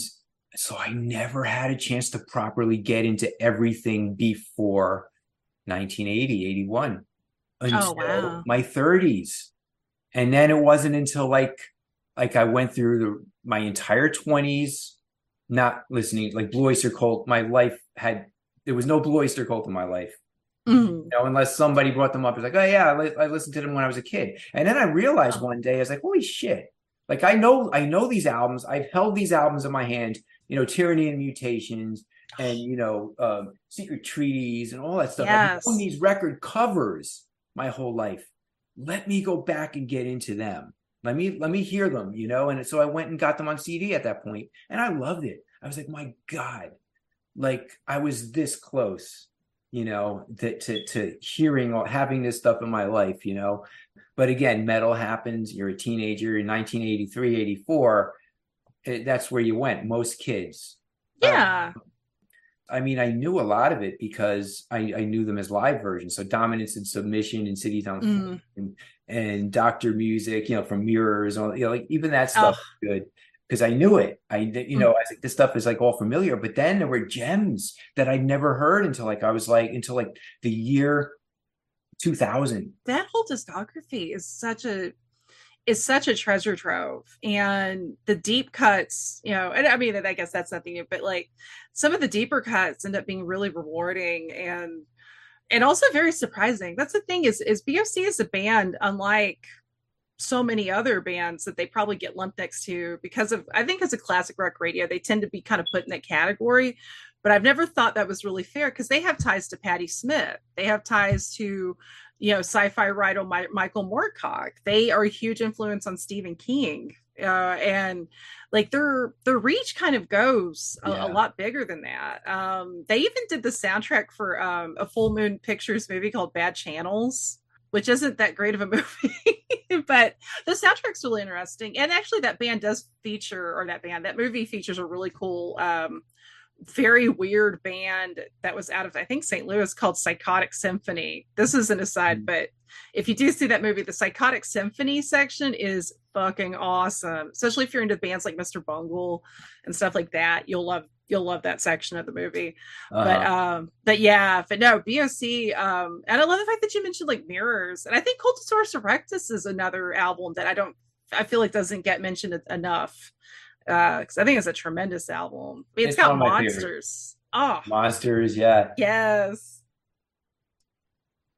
so I never had a chance to properly get into everything before 1980, 81 Oh, until wow. my 30s. And then it wasn't until like I went through my entire 20s not listening, like Blue Oyster Cult. My life there was no Blue Oyster Cult in my life. Mhm. Unless somebody brought them up. It's like, oh yeah, I listened to them when I was a kid. And then I realized one day, I was like, holy shit. Like I know these albums. I've held these albums in my hand, Tyranny and Mutations and Secret Treaties and all that stuff. I've known Yes. these record covers my whole life. Let me go back and get into them. Let me hear them, And so I went and got them on CD at that point, and I loved it. I was like, my God, like I was this close, that to hearing or having this stuff in my life. But again, metal happens. You're a teenager in 1983, 84. That's where you went. Most kids. Yeah. I mean, I knew a lot of it because I knew them as live versions. So Dominance and Submission and Cities on Fire Mm. and Doctor Music, from Mirrors, all like even that stuff Oh. was good because I knew it. I Mm. was like, this stuff is like all familiar. But then there were gems that I'd never heard until the year 2000. That whole discography is such a treasure trove, and the deep cuts, and I mean, I guess that's nothing new, but like some of the deeper cuts end up being really rewarding and also very surprising. That's the thing is BOC is a band unlike so many other bands that they probably get lumped next to because of, I think, as a classic rock radio they tend to be kind of put in that category. But I've never thought that was really fair because they have ties to Patti Smith, they have ties to sci-fi writer Michael Moorcock. They are a huge influence on Stephen King, and like their reach kind of goes a Yeah. lot bigger than that. They even did the soundtrack for a Full Moon Pictures movie called Bad Channels, which isn't that great of a movie. But the soundtrack's really interesting. And actually that movie features a really cool very weird band that was out of, I think, St. Louis called Psychotic Symphony. This is an aside, but if you do see that movie, the Psychotic Symphony section is fucking awesome. Especially if you're into bands like Mr. Bungle and stuff like that, you'll love that section of the movie. Uh-huh. But yeah, but no, BOC, and I love the fact that you mentioned like Mirrors. And I think Cultosaurus Erectus is another album that I feel like doesn't get mentioned enough. Because I think it's a tremendous album. I mean, it's It's one got of my favorite. monsters. Oh, Monsters, yeah. yes.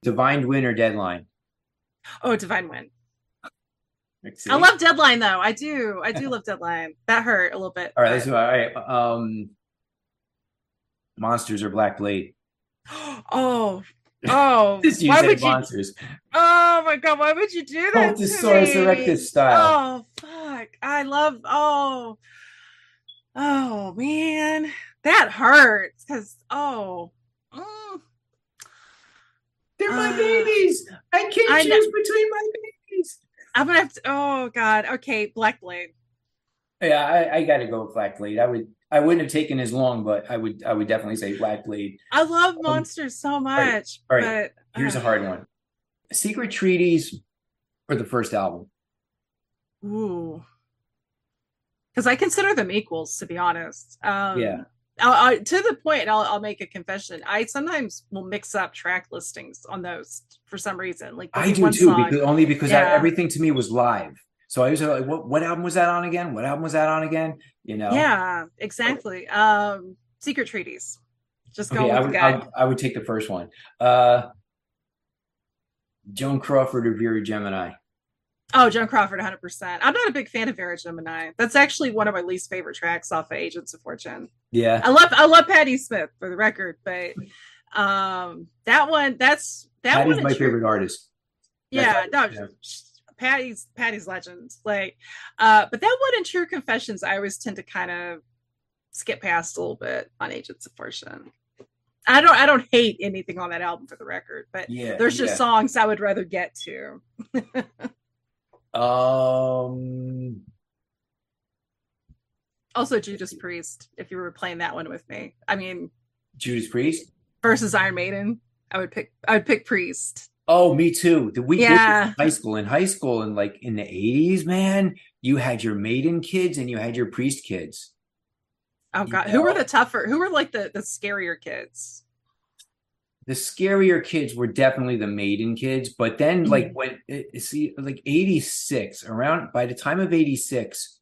Divine Winner Deadline. Oh, Divine Wind. Let's I see. love Deadline though. I do. I do love Deadline. That hurt a little bit, All right, but all right. Monsters or Black Blade. oh, oh, Just you why said would you? monsters. Oh my God, why would you do that to Cultosaurus me? Erectus style. Oh, fuck. I love, oh man, that hurts because, mm, They're my uh, babies. I can't I know. choose between my babies. I'm gonna have to, oh God. Okay, Black Blade. Yeah, I got to go with Black Blade. I wouldn't have taken as long, but I would definitely say Black Blade. I love Um, monsters so all right, much, all right. but Here's a hard one. Secret Treaties or the first album? ooh, because I consider them equals, to be honest. Yeah, To the point, I'll make a confession. I sometimes will mix up track listings on those for some reason. Like there'll I be do one too, song, because yeah, everything to me was live. So I was like, what album was that on again? What album was that on again? yeah, exactly. Secret Treaties. Just Okay, going with the gut. I would take the first one. Joan Crawford or Vera Gemini. Oh, Joan Crawford, 100%. I'm not a big fan of Vera Gemini. That's actually one of my least favorite tracks off of Agents of Fortune. Yeah, I love Patti Smith for the record, but that one, that one Patty's in my true. favorite artist. That's Yeah, no, yeah. Patty's legend. Like, but that one in True Confessions, I always tend to kind of skip past a little bit on Agents of Fortune. I don't hate anything on that album for the record, but Yeah, there's just yeah. songs I would rather get to. Um, Also, Judas Priest, if you were playing that one with me. I mean, Judas Priest. versus Iron Maiden, I would pick Priest. Oh, me too. We did this Yeah. in high school. In high school, and like in the 80s, man, you had your Maiden kids and you had your Priest kids. Oh You God, who were the know, tougher? Who were like the scarier kids? the scarier kids were definitely the Maiden kids, but then like Mm. when see like 86 around by the time of 86,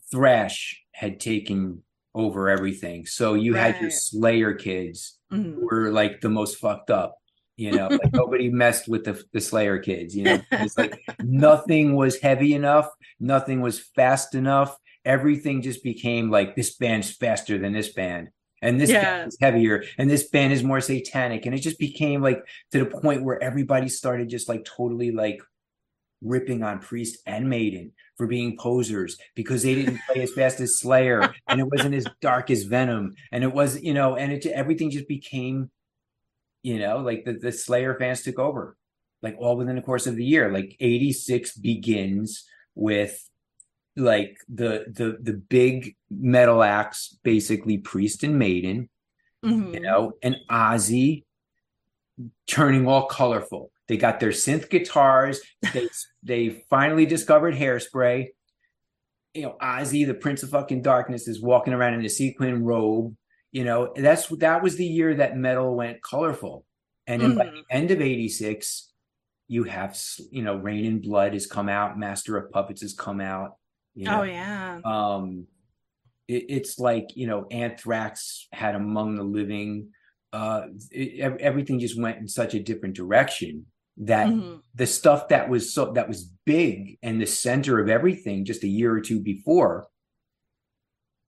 thrash had taken over everything. So you had your Right. Slayer kids who Mm. were like the most fucked up. Like nobody messed with the Slayer kids, because like nothing was heavy enough, nothing was fast enough. Everything just became like this band's faster than this band, and this band Yeah. is heavier, and this band is more satanic. And it just became like to the point where everybody started just like totally like ripping on Priest and Maiden for being posers because they didn't play as fast as Slayer and it wasn't as dark as Venom and it was and it everything just became like the Slayer fans took over like all within the course of the year. Like 86 begins with like the big metal acts, basically Priest and Maiden, Mm-hmm. and Ozzy turning all colorful. They got their synth guitars. They finally discovered hairspray. Ozzy, the Prince of fucking Darkness, is walking around in a sequin robe. That was the year that metal went colorful. And then by Mm-hmm. the end of 86, you have Rain and Blood has come out, Master of Puppets has come out. You Oh know, yeah. it's like Anthrax had Among the Living. Everything just went in such a different direction that Mm-hmm. the stuff that was big and the center of everything just a year or two before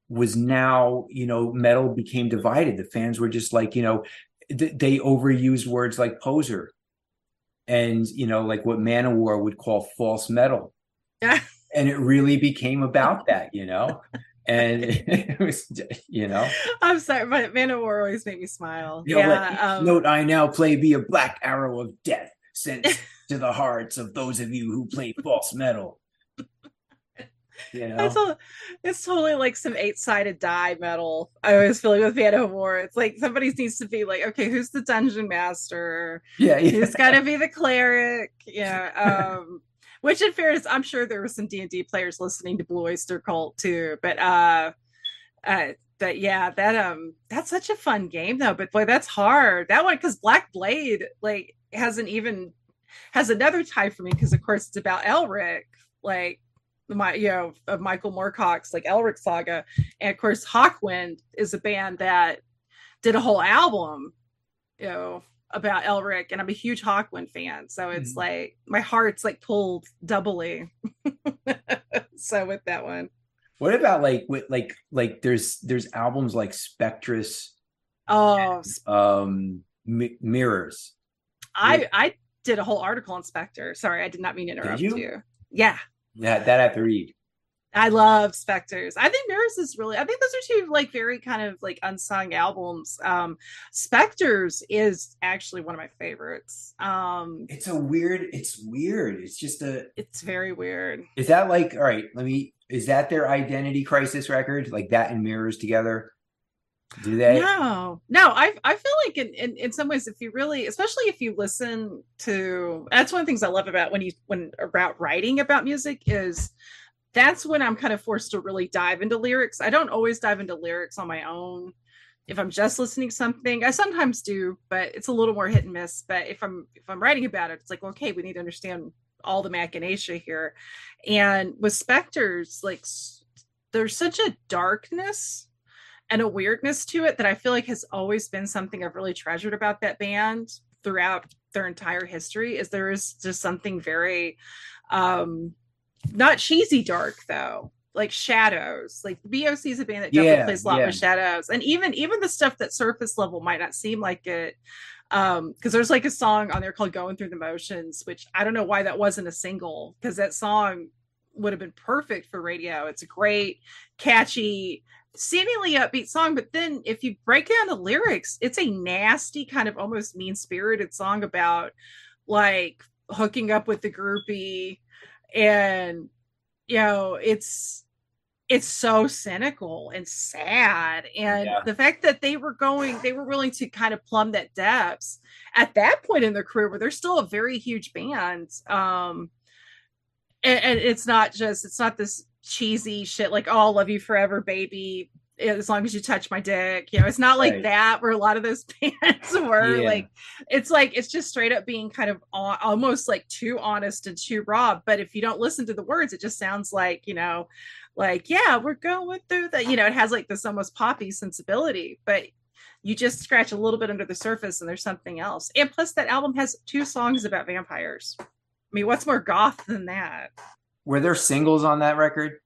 was now metal became divided. The fans were just like they overused words like poser and like what Manowar would call false metal, Yeah. and it really became about that. And it was I'm sorry, but Manowar always made me smile. let each Yeah. note I now play be a black arrow of death sent to the hearts of those of you who play false metal. You It's know? a, it's totally like some eight-sided die metal. I always feel like with Manowar, it's like somebody needs to be like, okay, who's the dungeon master? Yeah, Who's yeah. got to be the cleric? Yeah. Which in fairness, I'm sure there were some D&D players listening to Blue Oyster Cult too. Uh, but yeah, that's such a fun game though. But boy, that's hard. That one because Black Blade like has another tie for me because of course it's about Elric, like of Michael Moorcock's like Elric saga, and of course Hawkwind is a band that did a whole album, about Elric, and I'm a huge Hawkwind fan, so it's like my heart's like pulled doubly. So with that one, What about like with there's albums like Spectress, oh, Mirrors. I did a whole article on Spectre. Sorry, I did not mean to Did interrupt you? you. Yeah, Yeah, that I have to read. I love Spectres. I think Mirrors is really, I think those are two like very kind of like unsung albums. Spectres is actually one of my favorites. It's weird. It's just It's very weird. is that like, all right, is that their identity crisis record? Like that and Mirrors together? Do they? No, I feel like in some ways, if you really, especially if you listen to, that's one of the things I love about when about writing about music is that's when I'm kind of forced to really dive into lyrics. I don't always dive into lyrics on my own. If I'm just listening to something, I sometimes do, but it's a little more hit and miss. But if I'm writing about it, it's like, okay, we need to understand all the machination here. And with Spectres, like there's such a darkness and a weirdness to it that I feel like has always been something I've really treasured about that band throughout their entire history. Is there is just something very not cheesy dark though, like Shadows. Like BOC is a band that definitely Yeah, plays a lot yeah, with Shadows, and even the stuff that surface level might not seem like it. Because there's like a song on there called "Going Through the Motions," which I don't know why that wasn't a single, because that song would have been perfect for radio. It's a great, catchy, seemingly upbeat song, but then if you break down the lyrics, it's a nasty kind of almost mean-spirited song about like hooking up with the groupie, and it's so cynical and sad. And yeah. the fact that they were willing to kind of plumb that depths at that point in their career where they're still a very huge band. And it's not this cheesy shit like, oh, I'll love you forever, baby, as long as you touch my dick. It's not like Right. that where a lot of those bands were Yeah. like it's just straight up being kind of almost like too honest and too raw. But if you don't listen to the words, it just sounds like, like, yeah, we're going through that. It has like this almost poppy sensibility, but you just scratch a little bit under the surface and there's something else. And plus that album has 2 songs about vampires. I mean, what's more goth than that? Were there singles on that record?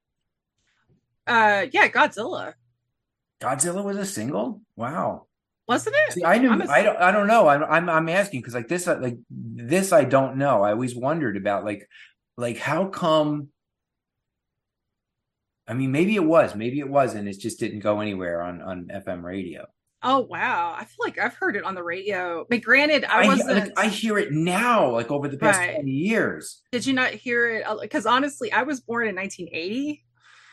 Yeah, Godzilla. Godzilla was a single? Wow. Wasn't it? See, I knew I'm a I don't know. I'm asking because like this I don't know. I always wondered about like how come. I mean, maybe it was, maybe it wasn't. It just didn't go anywhere on FM radio. Oh wow. I feel like I've heard it on the radio. But granted, I wasn't I hear it now, like over the past right. 20 years. Did you not hear it? Because honestly, I was born in 1980.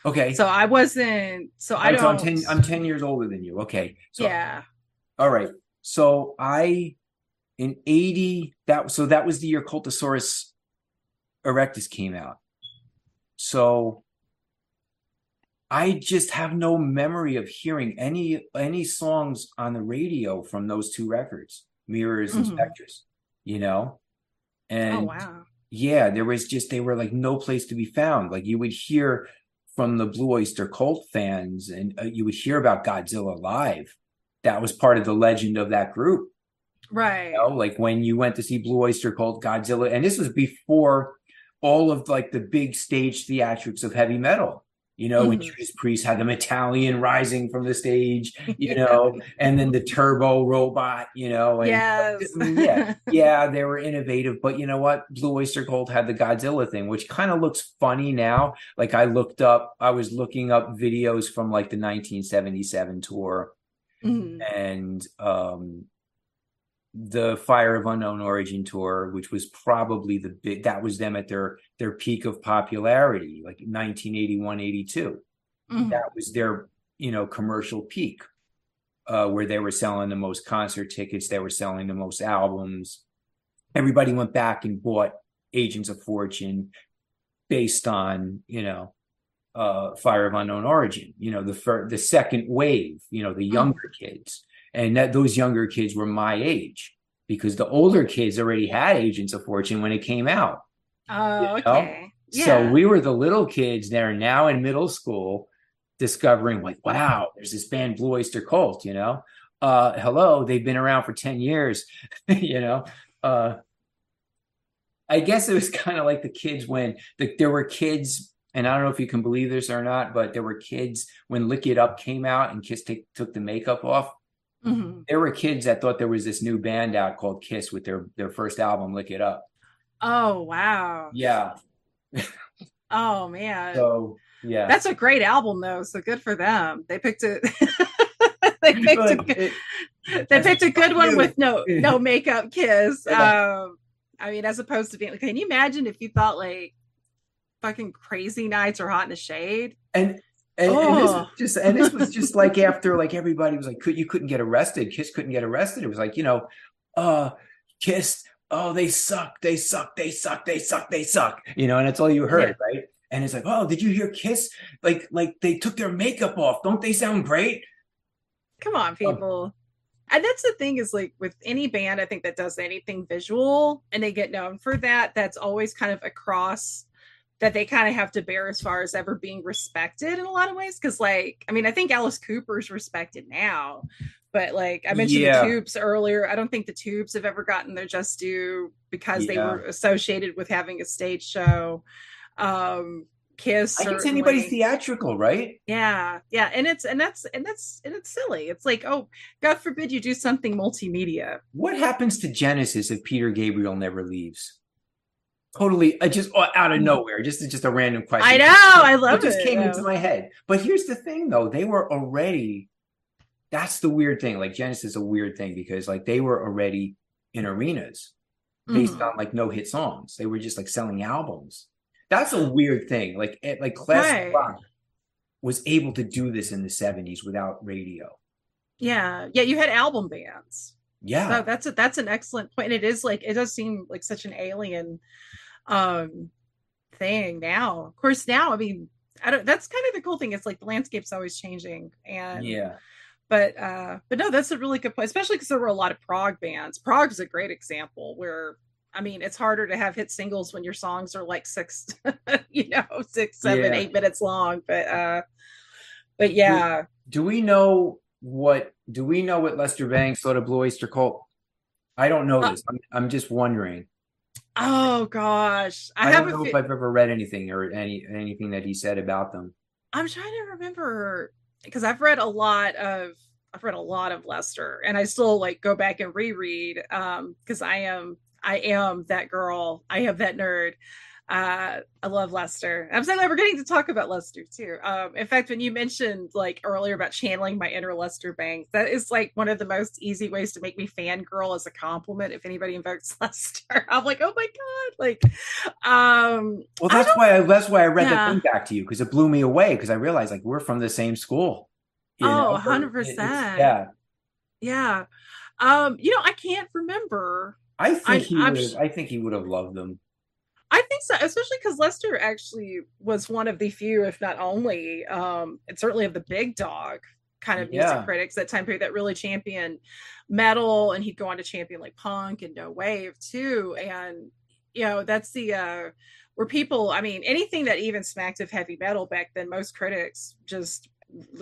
Okay. So I wasn't, so All I right, so don't, I'm 10 years older than you. Okay. So yeah. all right. So I in 80, that was the year Cultosaurus Erectus came out. So I just have no memory of hearing any songs on the radio from those 2 records, Mirrors and Mm-hmm. Spectres, you know? Oh And wow. yeah, they were like no place to be found. Like you would hear from the Blue Oyster Cult fans, and you would hear about Godzilla Live. That was part of the legend of that group. Right. Like when you went to see Blue Oyster Cult, Godzilla, and this was before all of like the big stage theatrics of heavy metal. When Mm-hmm. Judas Priest had the Metallion rising from the stage, Yeah. and then the turbo robot, and Yes. yeah, they were innovative, but you know what? Blue Oyster Cult had the Godzilla thing, which kind of looks funny now. Like I was looking up videos from like the 1977 tour, Mm-hmm. and the Fire of Unknown Origin tour, which was probably that was them at their peak of popularity, like 1981, 82. Mm-hmm. That was their, commercial peak, where they were selling the most concert tickets, they were selling the most albums. Everybody went back and bought Agents of Fortune based on, Fire of Unknown Origin, the second wave, the Mm-hmm. younger kids. And those younger kids were my age, because the older kids already had Agents of Fortune when it came out. Oh, Know? okay. So Yeah. we were the little kids there now in middle school discovering like, wow, there's this band Blue Oyster Cult, hello, they've been around for 10 years, uh, I guess it was kind of like the kids when there were kids, and I don't know if you can believe this or not, but there were kids when Lick It Up came out and Kiss took the makeup off. Mm-hmm. There were kids that thought there was this new band out called Kiss with their first album, Lick It Up. Oh wow. Yeah. Oh man. So yeah. That's a great album though. So good for them. They picked it. they picked a Like, good. They picked a good one with no makeup Kiss. Yeah. I mean, as opposed to being like, can you imagine if you thought like fucking Crazy Nights or Hot in the Shade? And this was just like after like everybody was like, you couldn't get arrested. Kiss couldn't get arrested. It was like, Kiss, oh, they suck, they suck, they suck, they suck, they suck. And that's all you heard, Yeah. right? And it's like, oh, did you hear Kiss? Like they took their makeup off. Don't they sound great? Come on, people. And that's the thing is like with any band, I think that does anything visual and they get known for that, that's always kind of across that they kind of have to bear as far as ever being respected in a lot of ways. Because, like, I mean, I think Alice Cooper's respected now, but like I mentioned the Yeah, Tubes earlier, I don't think the Tubes have ever gotten their just due because they yeah. were associated with having a stage show. Kiss I guess anybody's certainly. theatrical, right? Yeah, yeah, and it's silly. It's like, oh, God forbid you do something multimedia. What happens to Genesis if Peter Gabriel never leaves? Totally, just out of nowhere. Just a random I question. know, I It love just it. came Yeah. into my head. But here's the thing, though. They were already. That's the weird thing. Like Genesis is a weird thing because like they were already in arenas based on Mhm. like no hit songs. They were just like selling albums. That's a weird thing. Like classic Right. rock was able to do this in the 70s without radio. Yeah, yeah. You had album bands. No, Yeah. that's an excellent point. And it is like it does seem like such an alien um thing now. Of course, now I mean, I don't. That's kind of the cool thing. It's like the landscape's always changing, and Yeah. but no, that's a really good point, especially because there were a lot of prog bands. Prog is a great example where. I mean, it's harder to have hit singles when your songs are like six, six, seven, Yeah. 8 minutes long. But Do, yeah. do we know what Lester Bangs thought of Blue Oyster Cult? I don't know Uh, this. I'm just wondering. oh gosh, I I have don't a. know if I've ever read anything or anything that he said about them. I'm trying to remember because I've read a lot of Lester, and I still like go back and reread because I am that girl. I am that nerd. I love Lester. I'm so glad we're getting to talk about Lester too. In fact, when you mentioned like earlier about channeling my inner Lester Bangs, that is like one of the most easy ways to make me fangirl as a compliment. If anybody invokes Lester, I'm like, oh my god, like, Well, I don't. that's why I read that Yeah. thing back to you because it blew me away because I realized like we're from the same school. You Oh, know, it's 100%. yeah. Yeah. I can't remember. I'm I think he would have loved them. I think so, especially because Lester actually was one of the few, if not only, and certainly of the big dog kind of music Yeah, critics that time period that really championed metal, and he'd go on to champion like punk and no wave too. And that's the where people, I mean, anything that even smacked of heavy metal back then, most critics just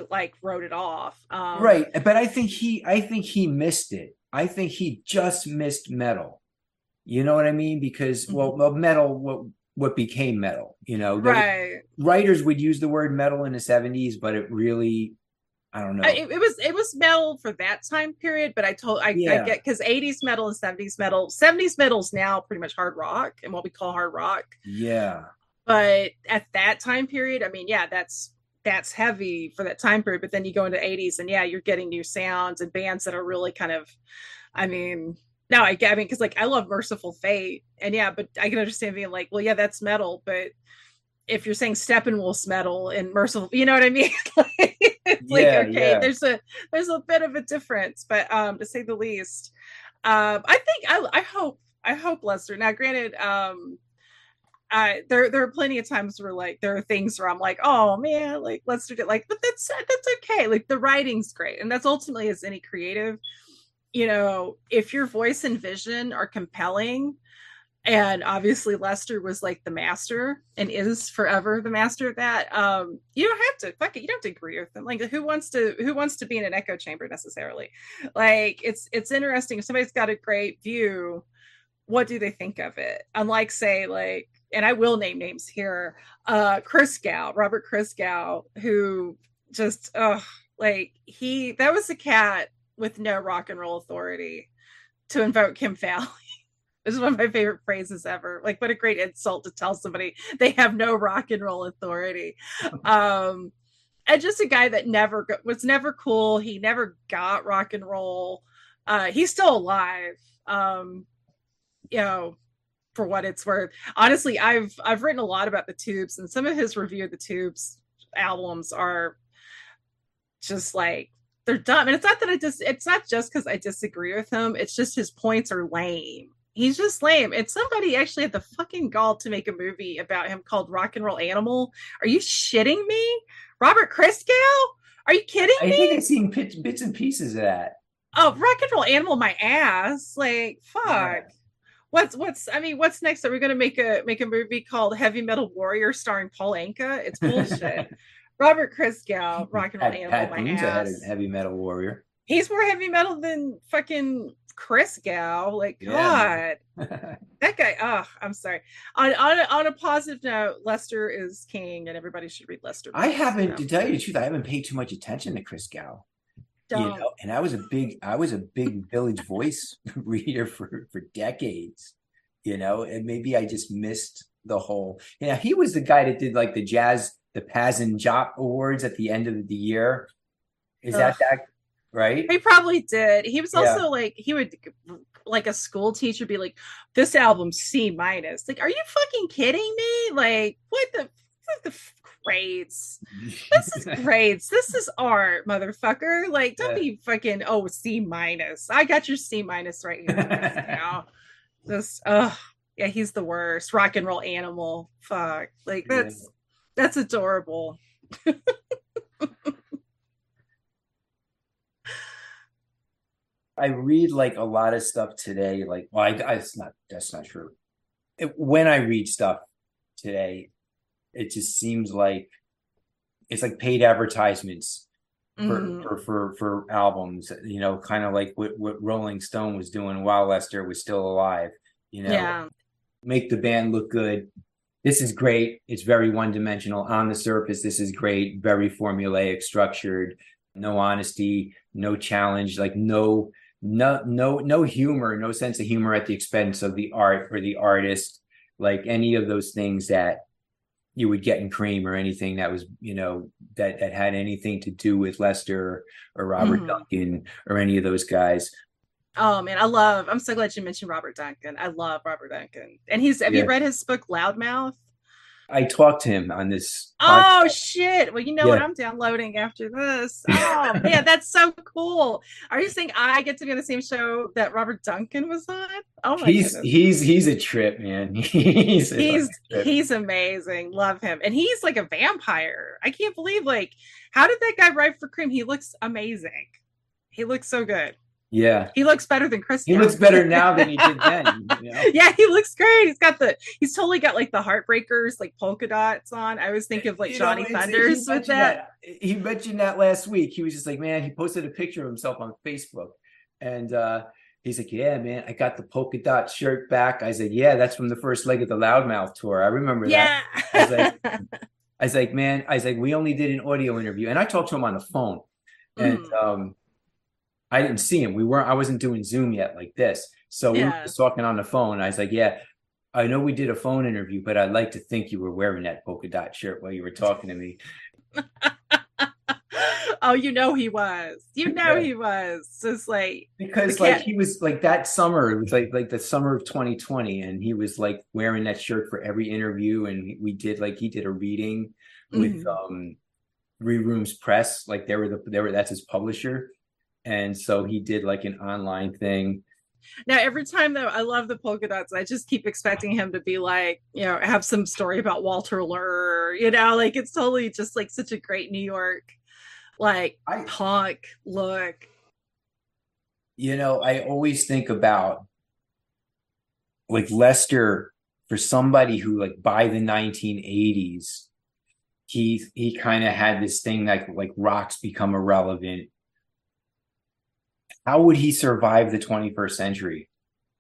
like wrote it off. right. But I think he missed it. I think he just missed metal. You know what I mean? Because Mhm. metal what became metal. You know, there Right. writers would use the word metal in the 70s, but it really I don't know. It was metal for that time period, but I Yeah, get because 80s metal and 70s metal's now pretty much hard rock and what we call hard rock. yeah, But at that time period, I mean, yeah, that's heavy for that time period. But then you go into 80s and yeah, you're getting new sounds and bands that are really kind of, I mean, no, I mean, because like I love Merciful Fate, and yeah, but I can understand being like, well, yeah, that's metal, but if you're saying Steppenwolf's metal and Merciful, you know what I mean? It's like yeah, okay, yeah. there's a bit of a difference, but to say the least, I think I hope Lester. Now, granted, there are plenty of times where like there are things where I'm like, oh man, like Lester did like, but that's okay. Like the writing's great, and that's ultimately as any creative. If your voice and vision are compelling, and obviously Lester was like the master and is forever the master of that. You don't have to fuck it. You don't have to agree with them. Like who wants to be in an echo chamber necessarily? Like it's interesting if somebody's got a great view, what do they think of it? Unlike say like, and I will name names here, Robert Christgau, who just like he that was a cat with no rock and roll authority to invoke Kim Fowley. This is one of my favorite phrases ever. Like, what a great insult to tell somebody they have no rock and roll authority. Um, and just a guy that was never cool. He never got rock and roll. He's still alive. Um, you know, for what it's worth. Honestly, I've written a lot about the Tubes, and some of his review of the Tubes albums are just like they're dumb. And it's not just because I disagree with him. It's just his points are lame. He's just lame. And somebody actually had the fucking gall to make a movie about him called Rock and Roll Animal. Are you shitting me? Robert Christgau? Are you kidding I think me? I've seen bits and pieces of that. Oh, Rock and Roll Animal, my ass. Like, Yeah. fuck. what's next? Are we going to make a movie called Heavy Metal Warrior starring Paul Anka? It's bullshit. Robert Christgow, rock and roll animal, Pat my Boone's a ass. heavy metal warrior. He's more heavy metal than fucking Christgow. Like, Yeah, God, man. that guy. Oh, I'm sorry. On a positive note, Lester is king, and everybody should read Lester I books. haven't, to tell you the truth, I haven't paid too much attention to Chris Gow. Don't. And I was a big Village Voice reader for decades, and maybe I just missed the whole. He was the guy that did like the Paz and Jop Awards at the end of the year. Is Ugh. that right? He probably did. He was Yeah. also like, he would, like, a school teacher be like, this album's C minus. Like, are you fucking kidding me? Like, what the grades? This is grades. This is art, motherfucker. Like, don't Yeah. be fucking, oh, C minus. I got your C minus right here. Now. This, yeah, he's the worst. Rock and roll animal. Fuck. Like, Yeah. that's adorable. I read like a lot of stuff today. Like, well, that's not true. When I read stuff today, it just seems like it's like paid advertisements for albums, kind of like what Rolling Stone was doing while Lester was still alive. Yeah. Make the band look good. This is great. It's very one-dimensional. On the surface, this is great, very formulaic, structured, no honesty, no challenge, like no humor, no sense of humor at the expense of the art or the artist, like any of those things that you would get in Cream or anything that was, that had anything to do with Lester or Robert Duncan or any of those guys. Oh man, I'm so glad you mentioned Robert Duncan. I love Robert Duncan. And have you read his book Loudmouth? I talked to him on this Oh podcast. shit. Well, you know what I'm downloading after this. Oh man, that's so cool. Are you saying I get to be on the same show that Robert Duncan was on? Oh my goodness. He's a trip, man. He's he's amazing. Love him. And he's like a vampire. I can't believe, like, how did that guy write for Cream? He looks amazing. He looks so good. Yeah. He looks better than Chris. He looks better now than he did then. Yeah, he looks great. He's totally got like the Heartbreakers, like polka dots on. I always think of like Johnny Thunders with that. He mentioned that last week. He was just like, man, he posted a picture of himself on Facebook. And he's like, yeah, man, I got the polka dot shirt back. I said, yeah, that's from the first leg of the Loudmouth tour. I remember that. I was like, man, we only did an audio interview. And I talked to him on the phone. And I didn't see him. I wasn't doing Zoom yet like this. So we were just talking on the phone. I was like, yeah, I know we did a phone interview, but I'd like to think you were wearing that polka dot shirt while you were talking to me. Oh, he was. He was. Just like, because like he was like that summer, it was like the summer of 2020, and he was like wearing that shirt for every interview. And he did a reading with Three Rooms Press. Like that's his publisher. And so he did like an online thing. Now, every time though, I love the polka dots. I just keep expecting him to be like, have some story about Walter Lure, like it's totally just like such a great New York, like punk look. I always think about like Lester, for somebody who like by the 1980s, he kind of had this thing like rock's become irrelevant. How would he survive the 21st century?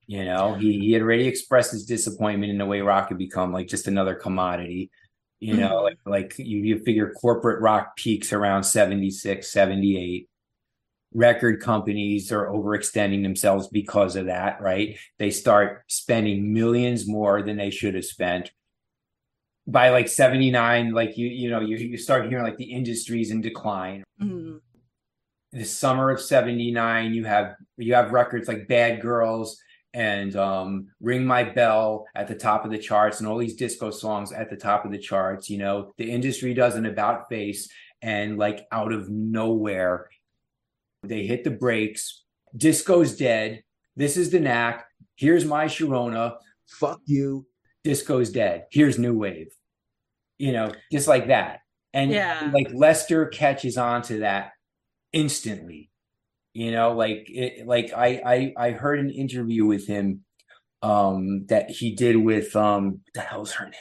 He had already expressed his disappointment in the way rock had become like just another commodity. Like you figure corporate rock peaks around 76, 78. Record companies are overextending themselves because of that, right? They start spending millions more than they should have spent. By like 79, like you start hearing like the industry's in decline. The summer of 79, you have records like Bad Girls and Ring My Bell at the top of the charts, and all these disco songs at the top of the charts. The industry does an about face, and like out of nowhere, they hit the brakes. Disco's dead. This is the knack. Here's My Sharona. Fuck you. Disco's dead. Here's new wave. Just like that. And like Lester catches on to that instantly. I heard an interview with him that he did with what the hell's her name?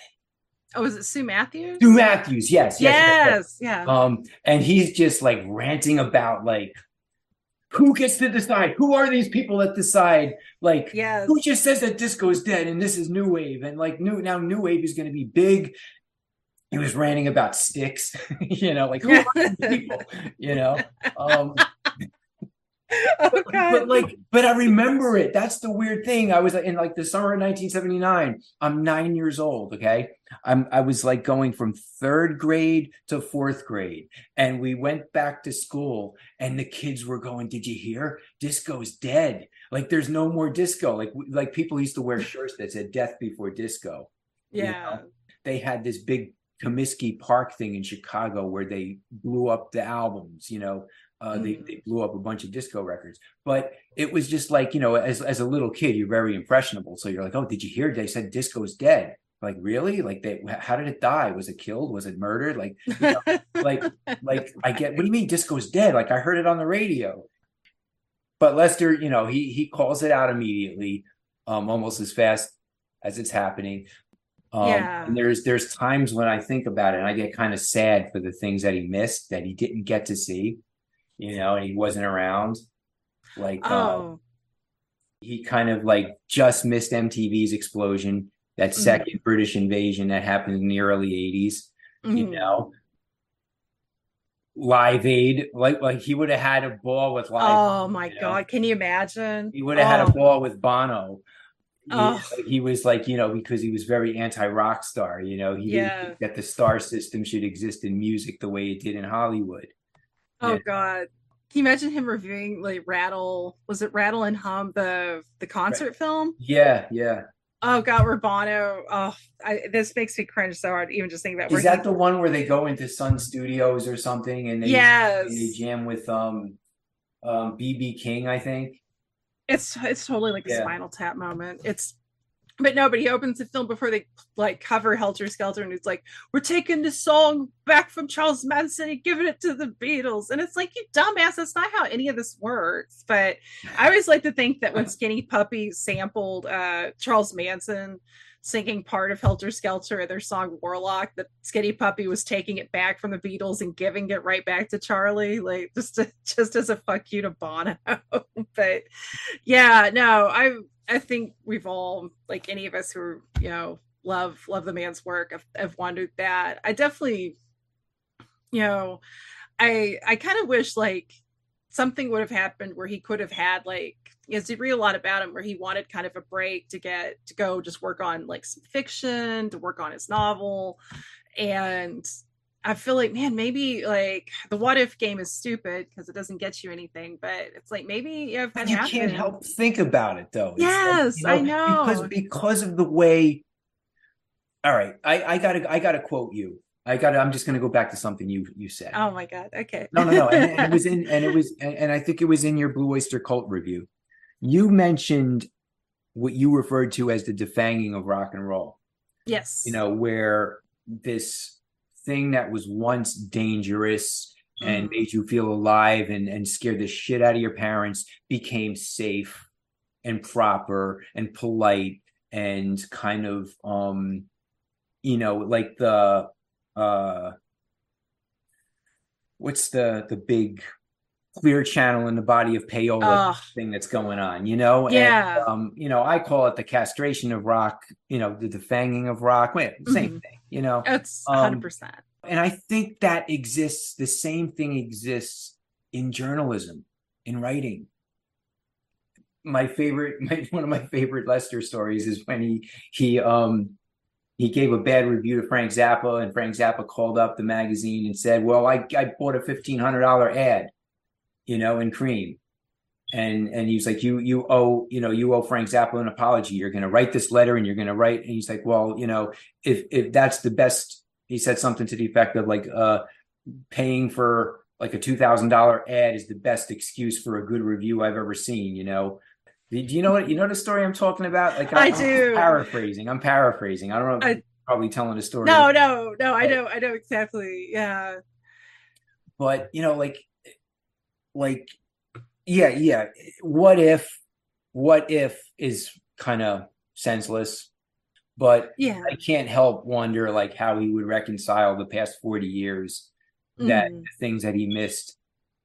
Oh, was it Sue Matthews? Sue Matthews. Yes, yes, yes, yes. Yes, yeah. And he's just like ranting about like who gets to decide? Who are these people that decide? Like, who Yes. just says that disco is dead and this is new wave? And like new wave is going to be big. He was ranting about sticks, like who are these people? You know, um, Oh God. but I remember it. That's the weird thing. I was in like the summer of 1979. I'm 9 years old. Okay. I was like going from third grade to fourth grade. And we went back to school and the kids were going, "Did you hear? Disco's dead. Like there's no more disco." Like people used to wear shirts that said death before disco. You Yeah. know, they had this big Comiskey Park thing in Chicago where they blew up the albums, they blew up a bunch of disco records. But it was just like, as a little kid, you're very impressionable. So you're like, "Oh, did you hear? They said disco's dead." Like, really? Like how did it die? Was it killed? Was it murdered? Like, I get, what do you mean disco's dead? Like I heard it on the radio. But Lester, he calls it out immediately, almost as fast as it's happening. Yeah. And there's times when I think about it and I get kind of sad for the things that he missed, that he didn't get to see, and he wasn't around. Like Oh. he kind of like just missed MTV's explosion, that second British invasion that happened in the early 80s, you Mm-hmm. know. Live Aid, like he would have had a ball with Live Oh Aid, my God. Can you imagine? He would have had a Oh, ball with Bono. oh, He was like, because he was very anti-rock star, he didn't yeah. think that the star system should exist in music the way it did in Hollywood. Oh Yeah. God. Can you imagine him reviewing like Rattle? Was it Rattle and Hum, the concert film? Yeah, yeah. Oh God, where Bono. Oh, this makes me cringe so hard, even just thinking about where Is he. that the one where they go into Sun Studios or something and they Yes, jam with BB King, I think? it's totally like a Yeah. Spinal Tap moment. But no, but he opens the film before they like cover Helter Skelter, and it's like, "We're taking this song back from Charles Manson and giving it to the Beatles," and it's like, you dumbass, that's not how any of this works. But I always like to think that when Skinny Puppy sampled Charles Manson singing part of Helter Skelter in their song Warlock, that Skinny Puppy was taking it back from the Beatles and giving it right back to Charlie, like just as a fuck you to Bono. But yeah, no, I think we've all, like any of us who love the man's work, have wondered that. I definitely, you know, I kind of wish like something would have happened where he could have had like, because you read a lot about him where he wanted kind of a break to go just work on like some fiction, to work on his novel. And I feel like, man, maybe like the what if game is stupid because it doesn't get you anything, but it's like maybe if that But you can't happened. help think about it though. It's like, Yes, I know. because of the way. All right, I gotta quote you. I'm just gonna go back to something you said. Oh my God. Okay. No, no, no. And it was in, and it was, and I think it was in your Blue Oyster Cult review. You mentioned what you referred to as the defanging of rock and roll, Yes. where this thing that was once dangerous and Mm. made you feel alive and scared the shit out of your parents became safe and proper and polite and kind of, like the, uh, what's the big clear channel in the body of payola Oh, thing that's going on, and yeah. I call it the castration of rock, the defanging of rock. Wait, same Mm. thing, It's um 100%. and I think that exists, the same thing exists in journalism, in writing. One of my favorite Lester stories is when he gave a bad review to Frank Zappa, and Frank Zappa called up the magazine and said, "Well, I bought a $1,500 ad, in Cream." And he's like, you owe Frank Zappa an apology. You're going to write this letter and you're going to write. And he's like, "Well, if that's the best," he said something to the effect of like, paying for like a $2,000 ad is the best excuse for a good review I've ever seen. Do you know the story I'm talking about? Like I I'm do. paraphrasing. I'm paraphrasing. I don't know if I I'm probably telling the story, No, no, no, but I know exactly. Yeah. but like yeah, yeah. What if is kind of senseless. But Yeah. I can't help wonder like how he would reconcile the past 40 years, that Mm-hmm. the things that he missed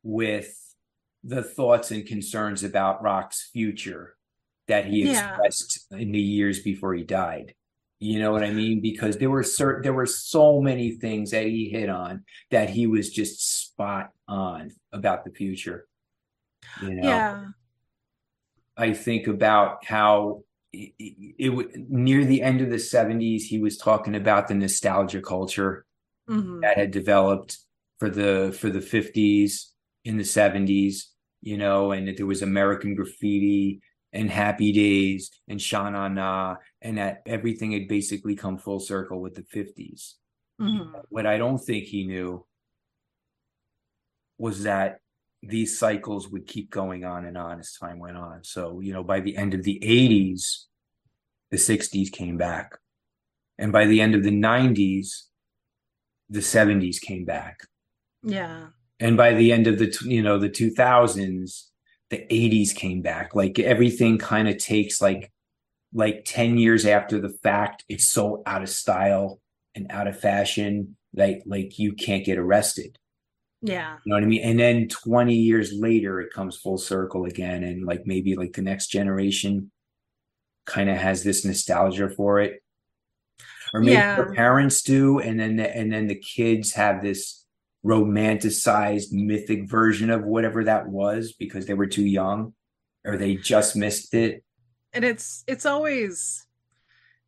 with the thoughts and concerns about rock's future that he Yeah. expressed in the years before he died. You know what I mean? Because there were so many things that he hit on that he was just spot on about the future. You know, Yeah. I think about how near the end of the 70s, he was talking about the nostalgia culture Mm-hmm. that had developed for the 50s in the 70s, you know, and that there was American Graffiti and Happy Days and Sha Na Na, and that everything had basically come full circle with the 50s. Mm-hmm. What I don't think he knew was that these cycles would keep going on and on as time went on. So, you know, by the end of the 80s, the 60s came back. And by the end of the 90s, the 70s came back. Yeah. And by the end of the, you know, the 2000s, the 80s came back. Like everything kind of takes like 10 years after the fact, it's so out of style and out of fashion, like you can't get arrested. Yeah. You know what I mean? And then 20 years later, it comes full circle again. And like maybe like the next generation kind of has this nostalgia for it. Or maybe their Yeah. parents do, and then the kids have this romanticized mythic version of whatever that was because they were too young or they just missed it. And it's always,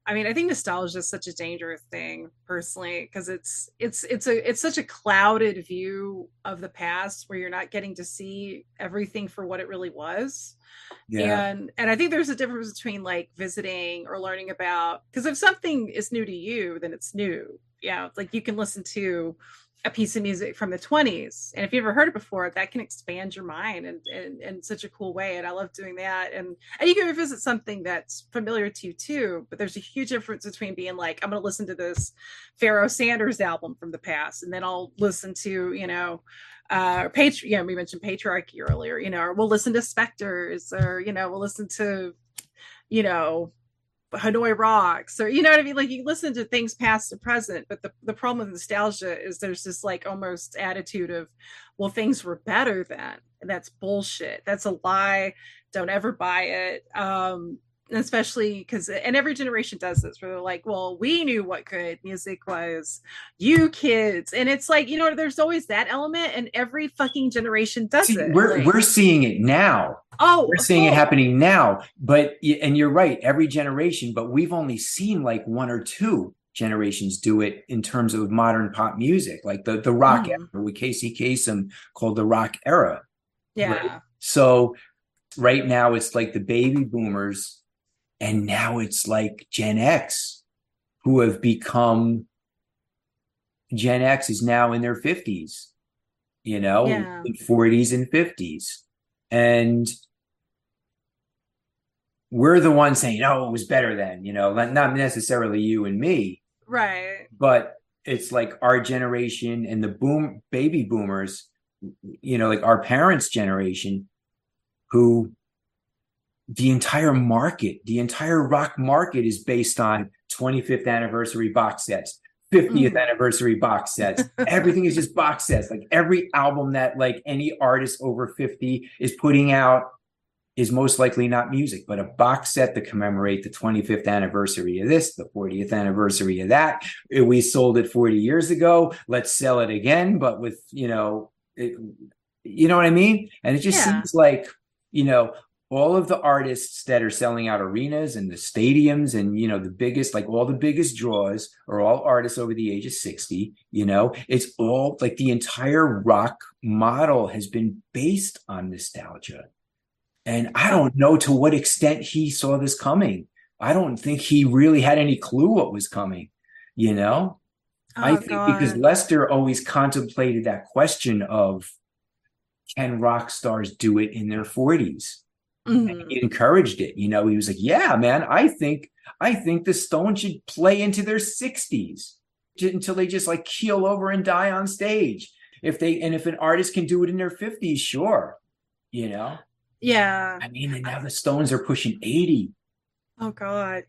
I mean, I think nostalgia is such a dangerous thing personally, because it's such a clouded view of the past where you're not getting to see everything for what it really was. Yeah. And I think there's a difference between like visiting or learning about, because if something is new to you, then it's new. Yeah, like you can listen to a piece of music from the 20s, and if you ever heard it before, that can expand your mind in such a cool way, and I love doing that. And you can revisit something that's familiar to you too, but there's a huge difference between being like, I'm going to listen to this Pharoah Sanders album from the past, and then I'll listen to, you know, we mentioned patriarchy earlier, you know, or we'll listen to Spectres, or, you know, we'll listen to, you know, Hanoi Rocks, or, you know what I mean? Like you listen to things past and present, but the problem with nostalgia is there's this like almost attitude of, well, things were better then. And that's bullshit. That's a lie. Don't ever buy it. Especially because, and every generation does this, where they're like, well, we knew what good music was, you kids. And it's like, you know, there's always that element, and every fucking generation does See, it. we're seeing it now. Oh, We're seeing it happening now. But and you're right, every generation, but we've only seen like one or two generations do it in terms of modern pop music, like the rock mm-hmm. era with Casey Kasem, called the rock era. Right. Yeah. So right now it's like the baby boomers, and now it's like Gen X, who have become, Gen X is now in their 50s, you know, Yeah. 40s and 50s. And we're the ones saying, oh, it was better then, you know, not necessarily you and me, Right. but it's like our generation and the baby boomers, you know, like our parents' generation, who the entire rock market is based on 25th anniversary box sets, 50th anniversary box sets. Everything is just box sets. Like every album that like any artist over 50 is putting out is most likely not music, but a box set to commemorate the 25th anniversary of this, the 40th anniversary of that. We sold it 40 years ago. Let's sell it again, but with, you know, you know what I mean? And it just Yeah. seems like, you know, all of the artists that are selling out arenas and the stadiums and, you know, the biggest, like all the biggest draws are all artists over the age of 60, you know, it's all like the entire rock model has been based on nostalgia. And I don't know to what extent he saw this coming. I don't think he really had any clue what was coming, you know? I Oh think because God. Lester always contemplated that question of, can rock stars do it in their 40s? And he encouraged it. You know, he was like, yeah, man, I think the Stones should play into their 60s until they just like keel over and die on stage. If an artist can do it in their 50s, sure. You know? Yeah. I mean, and now the Stones are pushing 80. Oh God.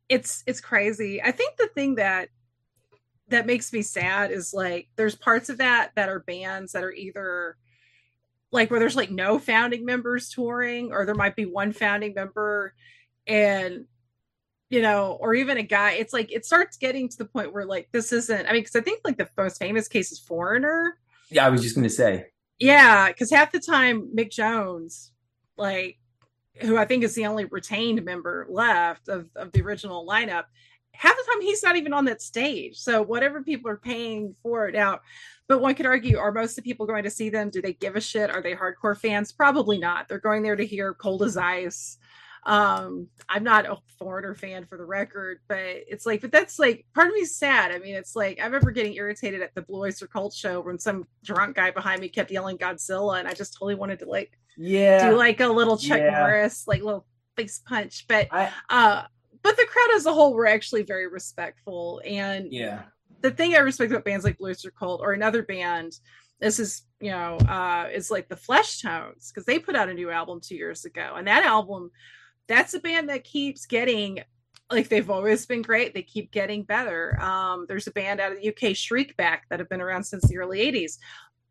It's crazy. I think the thing that makes me sad is like there's parts of that are bands that are either like where there's like no founding members touring, or there might be one founding member, and or even a guy. It's like it starts getting to the point where like this isn't, I mean, because I think like the most famous case is Foreigner. Yeah, I was just gonna say. Yeah, because half the time Mick Jones, like, who I think is the only retained member left of the original lineup, half the time he's not even on that stage. So whatever people are paying for it now, but one could argue, are most of the people going to see them? Do they give a shit? Are they hardcore fans? Probably not. They're going there to hear Cold as Ice. I'm not a Foreigner fan, for the record, but it's like, but that's like part of me is sad. I mean, it's like I remember getting irritated at the Blue Oyster Cult show when some drunk guy behind me kept yelling Godzilla, and I just totally wanted to like do Yeah, like a little Chuck yeah. Norris, like little face punch. I But the crowd as a whole were actually very respectful. And yeah. the thing I respect about bands like Blue Oyster Cult, or another band, this is, is like the Flesh Tones, because they put out a new album 2 years ago. And that album, that's a band that keeps getting, like, they've always been great. They keep getting better. There's a band out of the UK, Shriekback, that have been around since the early 80s.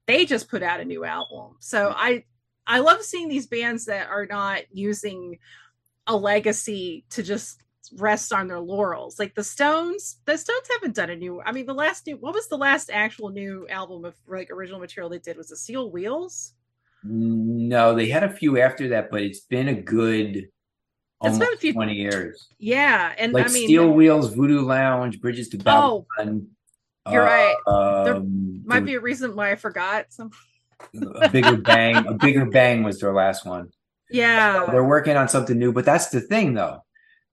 They just put out a new album. So I love seeing these bands that are not using a legacy to just rest on their laurels. Like the Stones haven't done a new, I mean, what was the last actual new album of like original material they did? Was it Seal Wheels? No, they had a few after that, but it's been a good It's been a almost few. 20 years. Yeah. And Like I mean, Steel Wheels, Voodoo Lounge, Bridges to oh, Babylon. you're right. There There might was be a reason why I forgot some. a bigger bang. A bigger bang was their last one. So Yeah. they're working on something new, but that's the thing, though.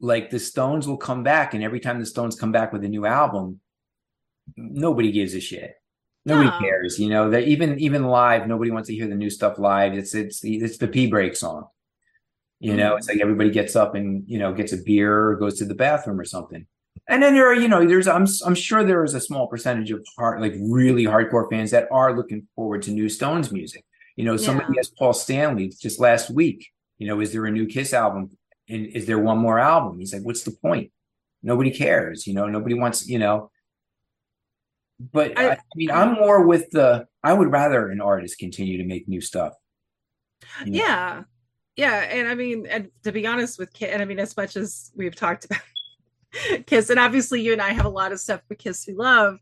Like the Stones will come back, and every time the Stones come back with a new album, nobody gives a shit. Nobody No. cares, that even live, nobody wants to hear the new stuff live. It's the pee break song. It's Mm. like everybody gets up and gets a beer or goes to the bathroom or something. And then there are, there's I'm sure there is a small percentage of like really hardcore fans that are looking forward to new Stones music. Somebody Yeah. asked Paul Stanley just last week, is there a new Kiss album? And is there one more album? He's like, what's the point? Nobody cares, nobody wants. But I, I mean, I'm more with I would rather an artist continue to make new stuff. You know, yeah. Yeah. And I mean, and to be honest with Kiss, and I mean, as much as we've talked about Kiss, and obviously you and I have a lot of stuff with Kiss we love,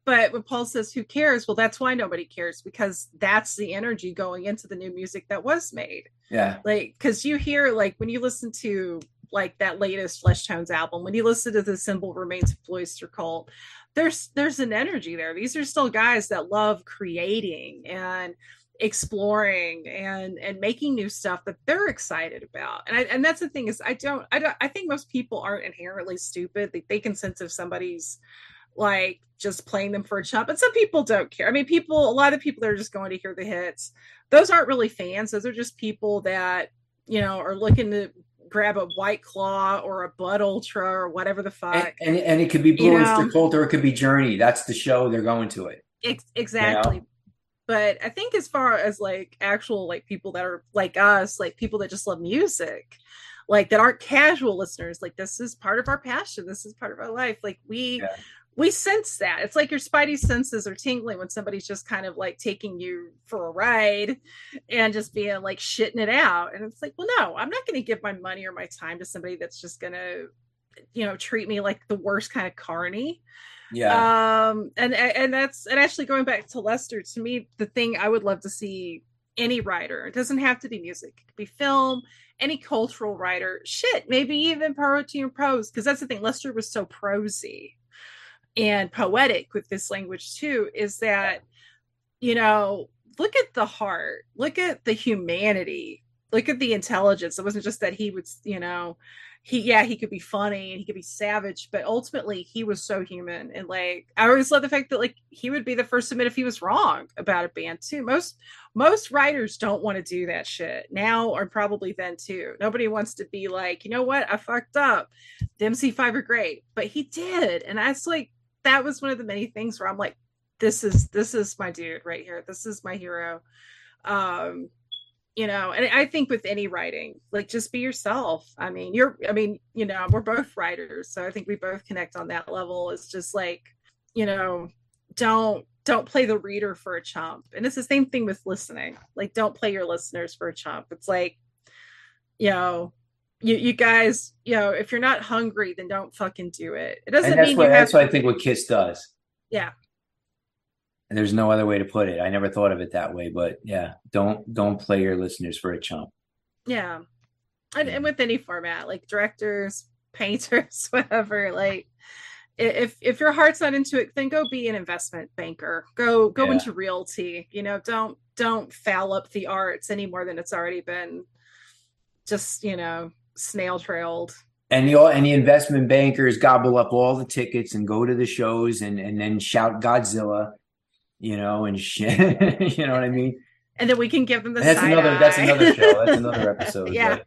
but when Paul says who cares, well, that's why nobody cares, because that's the energy going into the new music that was made. yeah, Like, because you hear, like, when you listen to like that latest Flesh Tones album, when you listen to the Symbol Remains of Blue Oyster Cult, there's an energy there. These are still guys that love creating and exploring and making new stuff that they're excited about. And that's the thing is, I think most people aren't inherently stupid. They can sense if somebody's like just playing them for a chump, and some people don't care. I mean, a lot of people that are just going to hear the hits, those aren't really fans. Those are just people that are looking to grab a White Claw or a Bud Ultra or whatever the and fuck. and it could be you Blue Oyster know Cult or it could be Journey. That's the show they're going to it. You exactly. know, But I think as far as like actual like people that are like us, like people that just love music, like that aren't casual listeners, like this is part of our passion, this is part of our life, like yeah, we sense that. It's like your spidey senses are tingling when somebody's just kind of like taking you for a ride and just being like shitting it out. And it's like, well, no, I'm not going to give my money or my time to somebody that's just going to treat me like the worst kind of carny. yeah. And that's, and actually going back to Lester, to me, the thing I would love to see any writer, it doesn't have to be music, it could be film, any cultural writer, shit, maybe even poetry and prose, because that's the thing, Lester was so prosy and poetic with this language too, is that look at the heart, look at the humanity, look at the intelligence. It wasn't just that he would he could be funny and he could be savage, but ultimately he was so human. And like I always love the fact that like he would be the first to admit if he was wrong about a band too. Most writers don't want to do that shit now, or probably then too. Nobody wants to be like, you know what, I fucked up, the MC5 are great, but he did. And that's like, that was one of the many things where I'm like, this is my dude right here, this is my hero. um And I think with any writing, like, just be yourself. We're both writers, so I think we both connect on that level. It's just like, you know, don't play the reader for a chump. And it's the same thing with listening. Like, don't play your listeners for a chump. It's like, you know, you guys, if you're not hungry, then don't fucking do it. It And doesn't mean you have. that's what I think what Kiss does. Yeah. And there's no other way to put it. I never thought of it that way, but yeah, don't play your listeners for a chump. Yeah. And with any format, like directors, painters, whatever, like, if your heart's not into it, then go be an investment banker. Go into realty. Don't foul up the arts any more than it's already been just, snail trailed. And the investment bankers gobble up all the tickets and go to the shows and then shout Godzilla, and shit. You know what I mean? And then we can give them the that's side eye. That's another show. That's another episode. Yeah.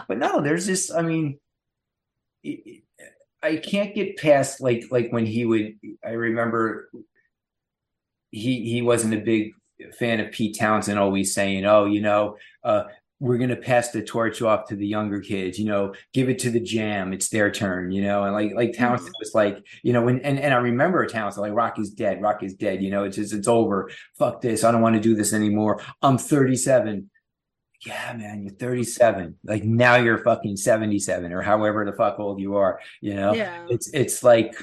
But no, there's this. I mean, I can't get past like when he would. I remember he wasn't a big fan of Pete Townsend always saying, "Oh, we're going to pass the torch off to the younger kids, give it to the Jam. It's their turn, and like Townsend was like, and I remember Townsend like, Rock is dead. It's over. Fuck this. I don't want to do this anymore. I'm 37. Yeah, man, you're 37. Like now you're fucking 77 or however the fuck old you are, Yeah. It's like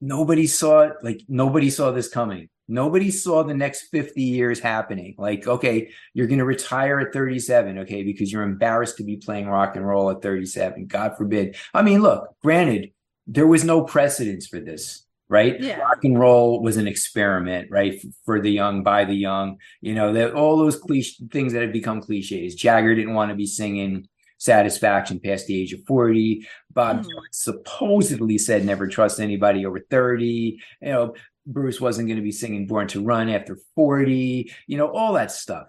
nobody saw it. Like nobody saw this coming. Nobody saw the next 50 years happening. Like, okay, you're going to retire at 37, okay, because you're embarrassed to be playing rock and roll at 37. God forbid. I mean, look, granted, there was no precedence for this, right? Yeah. Rock and roll was an experiment, right? For the young, by the young, all those things that have become cliches. Jagger didn't want to be singing Satisfaction past the age of 40. Bob supposedly said never trust anybody over 30. Bruce wasn't going to be singing Born to Run after 40, all that stuff.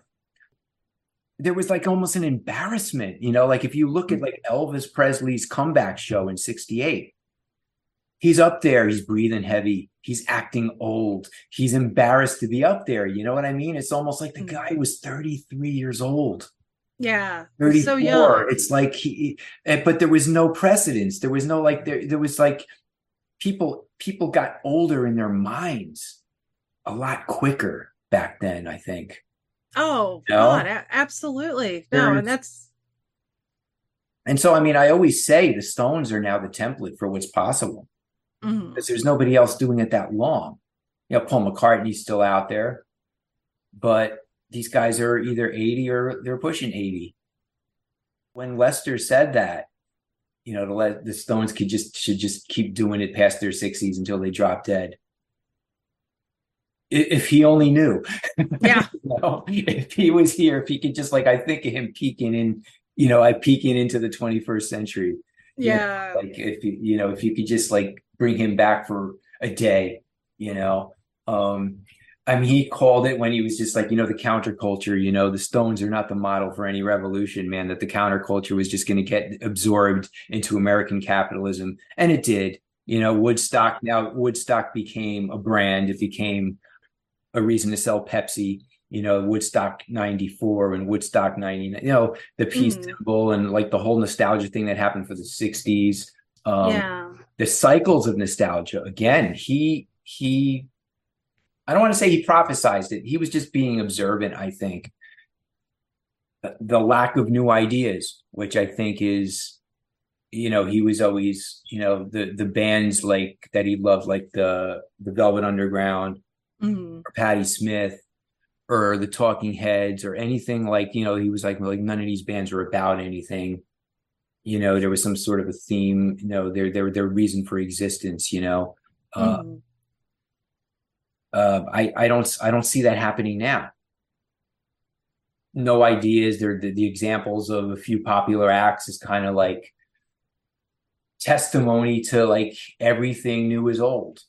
There was like almost an embarrassment, like if you look at like Elvis Presley's comeback show in 68, he's up there, he's breathing heavy, he's acting old, he's embarrassed to be up there. You know what I mean? It's almost like the guy was 33 years old. Yeah. 34. So young. It's like but there was no precedence. There was no like, there was like, people got older in their minds a lot quicker back then, I think. Oh, God, absolutely. No, and so, I mean, I always say the Stones are now the template for what's possible because there's nobody else doing it that long. Paul McCartney's still out there, but these guys are either 80 or they're pushing 80. When Lester said that, the Stones should just keep doing it past their 60s until they drop dead. If he only knew. Yeah. If he was here, if he could just I think of him peeking in, peeking into the 21st century. Yeah. If you could just bring him back for a day, I mean, he called it when he was just the counterculture, the Stones are not the model for any revolution, man, that the counterculture was just going to get absorbed into American capitalism. And it did, Woodstock became a brand. It became a reason to sell Pepsi, Woodstock 94 and Woodstock 99, the peace symbol and the whole nostalgia thing that happened for the 60s. The cycles of nostalgia. Again, he I don't want to say he prophesized it. He was just being observant, I think. The lack of new ideas, which I think is, he was always, the bands that he loved, like the Velvet Underground or Patti Smith or the Talking Heads or anything he was like none of these bands are about anything. There was some sort of a theme, their reason for existence, I don't see that happening now. No ideas. They're the examples of a few popular acts is kind of testimony to everything new is old.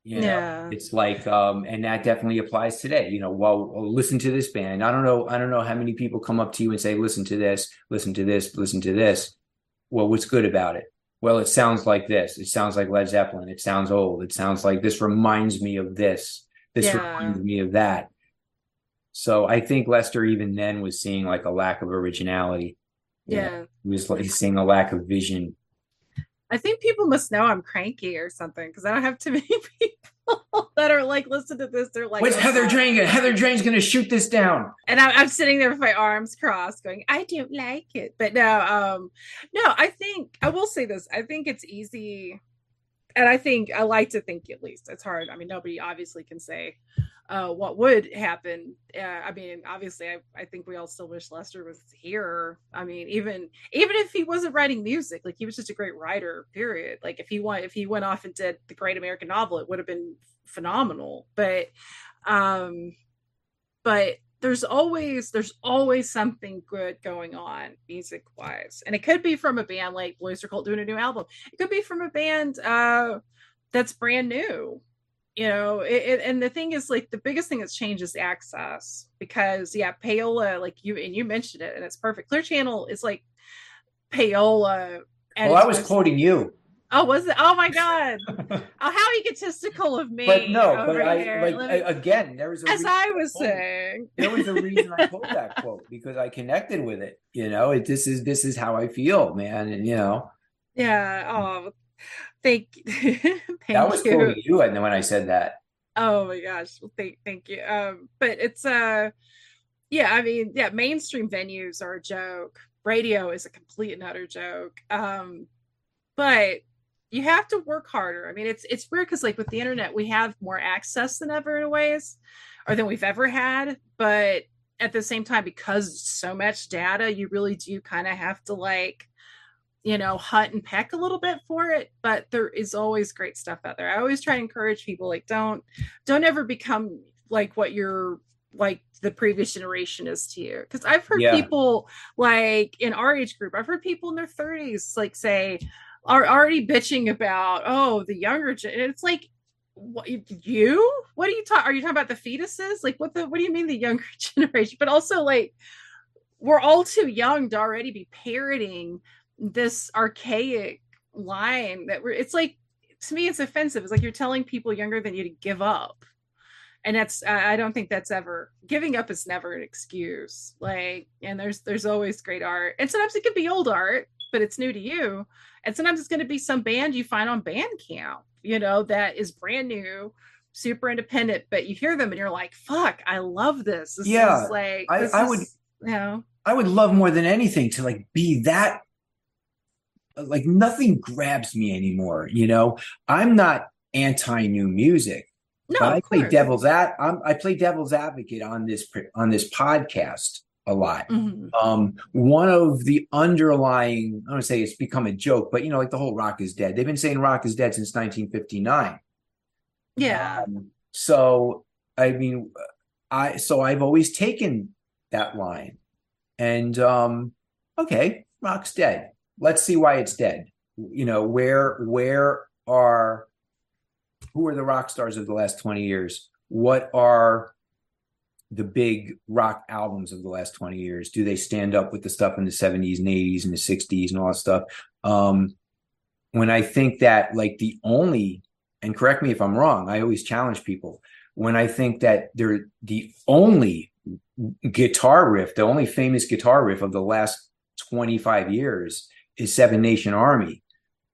It's and that definitely applies today. Well, listen to this band. I don't know how many people come up to you and say, listen to this, listen to this, listen to this. Well, what's good about it? Well, it sounds like this. It sounds like Led Zeppelin. It sounds old. It sounds like this reminds me of this. This reminds me of that. So I think Lester even then was seeing like a lack of originality. Yeah. He was like seeing a lack of vision. I think people must know I'm cranky or something because I don't have too many people that are like, listen to this. They're like, Where's oh, Heather God. Drain? Heather Drain's going to shoot this down. And I'm sitting there with my arms crossed going, I don't like it. But no, I think I will say this. I think it's easy. And I like to think, at least it's hard. I mean, nobody obviously can say what would happen. I mean, obviously, I think we all still wish Lester was here. I mean, even if he wasn't writing music, like he was just a great writer. Period. Like if he went off and did the Great American Novel, it would have been phenomenal. Um, but there's always something good going on music wise, and it could be from a band like Blue Oyster Cult doing a new album. It could be from a band that's brand new. And the thing is, like, the biggest thing that's changed is access, because payola, like you mentioned it, and it's perfect. Clear Channel is like payola. Well, I was quoting you. Oh, was it? Oh my God! Oh, how egotistical of me! But no, but again, there was as I was saying, there was a reason I pulled that quote, because I connected with it. This is how I feel, man, and yeah. Oh, thank that was quoting you, and when I said that. Oh my gosh! Well, thank you. But it's I mean, mainstream venues are a joke. Radio is a complete and utter joke. But you have to work harder. I mean, it's weird because, like, with the internet, we have more access than ever in ways, or than we've ever had. But at the same time, because so much data, you really do kind of have to, like, hunt and peck a little bit for it. But there is always great stuff out there. I always try to encourage people, like, don't ever become like what you're like the previous generation is to you. Because I've heard people, like, in our age group, I've heard people in their 30s like say, are already bitching about, the younger it's like, what are you talking? Are you talking about the fetuses? Like, what do you mean the younger generation? But also, like, we're all too young to already be parroting this archaic line it's like, to me, it's offensive. It's like you're telling people younger than you to give up. And that's, I don't think that's ever, giving up is never an excuse. Like, and there's always great art, and sometimes it could be old art, but it's new to you. And sometimes it's going to be some band you find on Bandcamp, that is brand new, super independent, but you hear them and you're like, fuck, I love this. This is like, I would love more than anything to, like, be that, like, nothing grabs me anymore. I'm not anti new music. No, but I play devil's advocate on this podcast a lot. Mm-hmm. One of the underlying, I don't want to say it's become a joke, but like the whole rock is dead. They've been saying rock is dead since 1959. Yeah. So I mean, I've always taken that line, and okay, rock's dead. Let's see why it's dead. Who are the rock stars of the last 20 years? What are the big rock albums of the last 20 years? Do they stand up with the stuff in the 70s and 80s and the 60s and all that stuff? When I think that, like, the only, and correct me if I'm wrong, I always challenge people, when I think that they're the only guitar riff, the only famous guitar riff of the last 25 years is Seven Nation Army.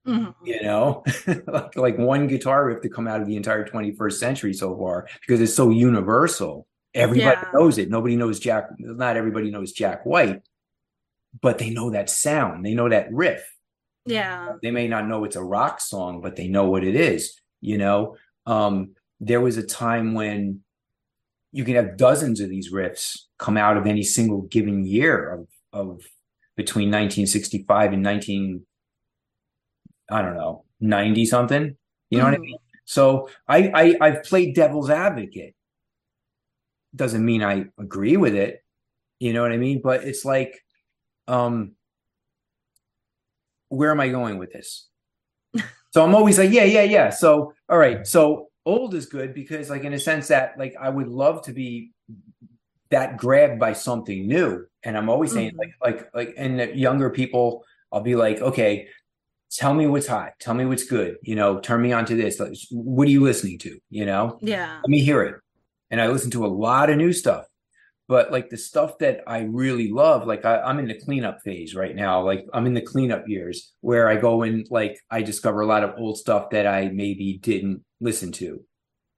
Mm-hmm. like one guitar riff to come out of the entire 21st century so far, because it's so universal. Everybody knows it. Not everybody knows Jack White, but they know that sound. They know that riff. Yeah. They may not know it's a rock song, but they know what it is. There was a time when you can have dozens of these riffs come out of any single given year of between 1965 and 90 something. You know what I mean? So I've played devil's advocate. Doesn't mean I agree with it. You know what I mean? But it's like, where am I going with this? So I'm always like, yeah. So, all right. So old is good because, like, in a sense that, like, I would love to be that grabbed by something new. And I'm always saying, like, and the younger people, I'll be like, okay, tell me what's hot. Tell me what's good. Turn me on to this. Like, what are you listening to? Yeah. Let me hear it. And I listen to a lot of new stuff. But like the stuff that I really love, like I'm in the cleanup phase right now. Like I'm in the cleanup years where I go and like I discover a lot of old stuff that I maybe didn't listen to.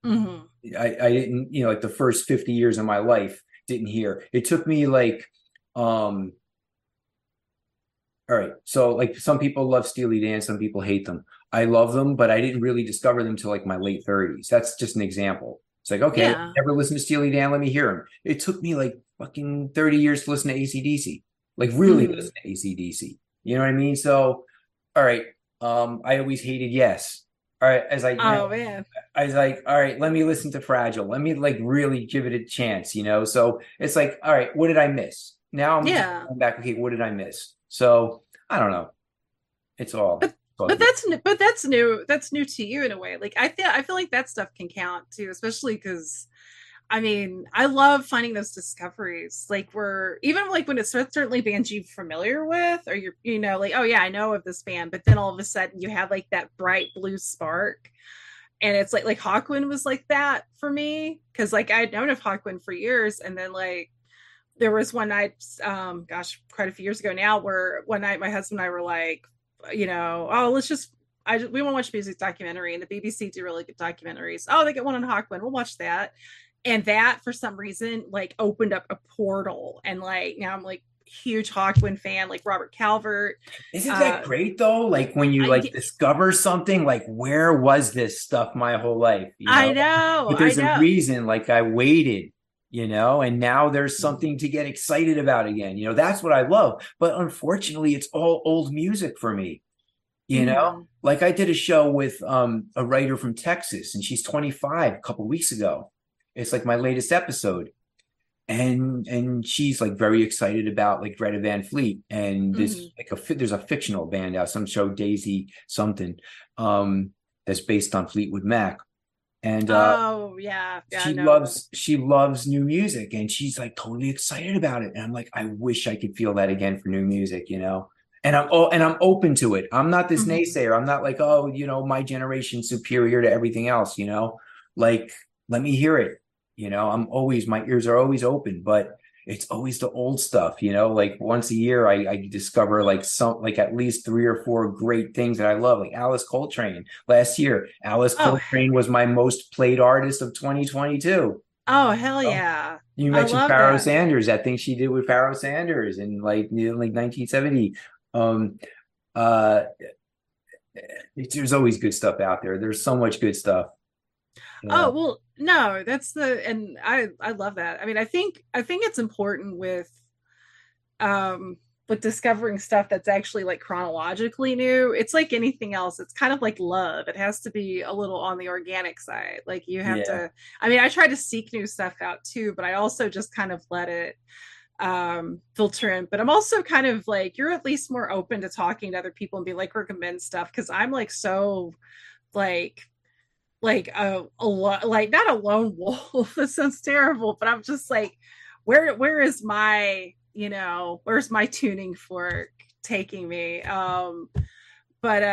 Mm-hmm. I didn't, you know, like the first 50 years of my life didn't hear. It took me like all right. So like some people love Steely Dan, some people hate them. I love them, but I didn't really discover them till like my late 30s. That's just an example. It's like, okay, Yeah. never listened to Steely Dan, let me hear them. It took me like fucking 30 years to listen to AC/DC. Like really Mm-hmm. listen to AC/DC. You know what I mean? So, all right. I always hated Yes. All right, as I now Oh man. I was like, all right, let me listen to Fragile. Let me like really give it a chance, you know? So it's like, all right, what did I miss? Now I'm just Yeah. going back, okay, what did I miss? So I don't know. But It's all but good. that's new. That's new to you in a way. Like I feel like that stuff can count too, especially because I mean, I love finding those discoveries. Like we're even like when it's certainly bands you're familiar with, or you're, you know, like, oh yeah, I know of this band, but then all of a sudden you have like that bright blue spark. And it's like Hawkwind was like that for me. Cause like I'd known of Hawkwind for years. And then like there was one night, gosh, quite a few years ago now, where one night my husband and I were like, you know, oh, let's just we want to watch music documentary, and the BBC do really good documentaries. Oh, they get one on Hawkwind. We'll watch that. And that for some reason like opened up a portal, and like now I'm like huge Hawkwind fan, like Robert Calvert. Isn't that Uh, great though? Like when you like I discover something, like where was this stuff my whole life, you I know? know, But I there's a know. reason, like I waited, you know, and now there's something to get excited about again. You know, that's what I love. But unfortunately, it's all old music for me, you know? Mm-hmm. Like I did a show with a writer from Texas, and she's 25 a couple weeks ago. It's like my latest episode. And she's like very excited about like Greta Van Fleet and Mm-hmm. this like there's a fictional band out, some show Daisy something, that's based on Fleetwood Mac. And Oh yeah, yeah, no. she loves new music, and she's like totally excited about it. And I'm like, I wish I could feel that again for new music, you know. And I'm open to it. I'm not this Mm-hmm. naysayer. I'm not like, oh, you know, my generation's superior to everything else, you know. Like, let me hear it. You know, my ears are always open, but it's always the old stuff, you know. Like once a year I discover like some like at least three or four great things that I love, like Alice Coltrane. Last year, Alice Oh, Coltrane was my most played artist of 2022. oh hell Oh, yeah. you I mentioned love Pharoah that. Sanders, that thing she did with Pharoah Sanders in like, you know, like 1970. Um, uh, there's always good stuff out there. There's so much good stuff. Yeah, Oh, well, no, that's the and I love that. I mean, I think it's important um with discovering stuff that's actually like chronologically new. It's like anything else. It's kind of like love. It has to be a little on the organic side. Like you have yeah, to I mean, I try to seek new stuff out too, but I also just kind of let it filter in. But I'm also kind of like you're at least more open to talking to other people and be like recommend stuff, because I'm like so like a lot like not a lone wolf. That sounds terrible, but I'm just like where is my, you know, where's my tuning fork taking me? But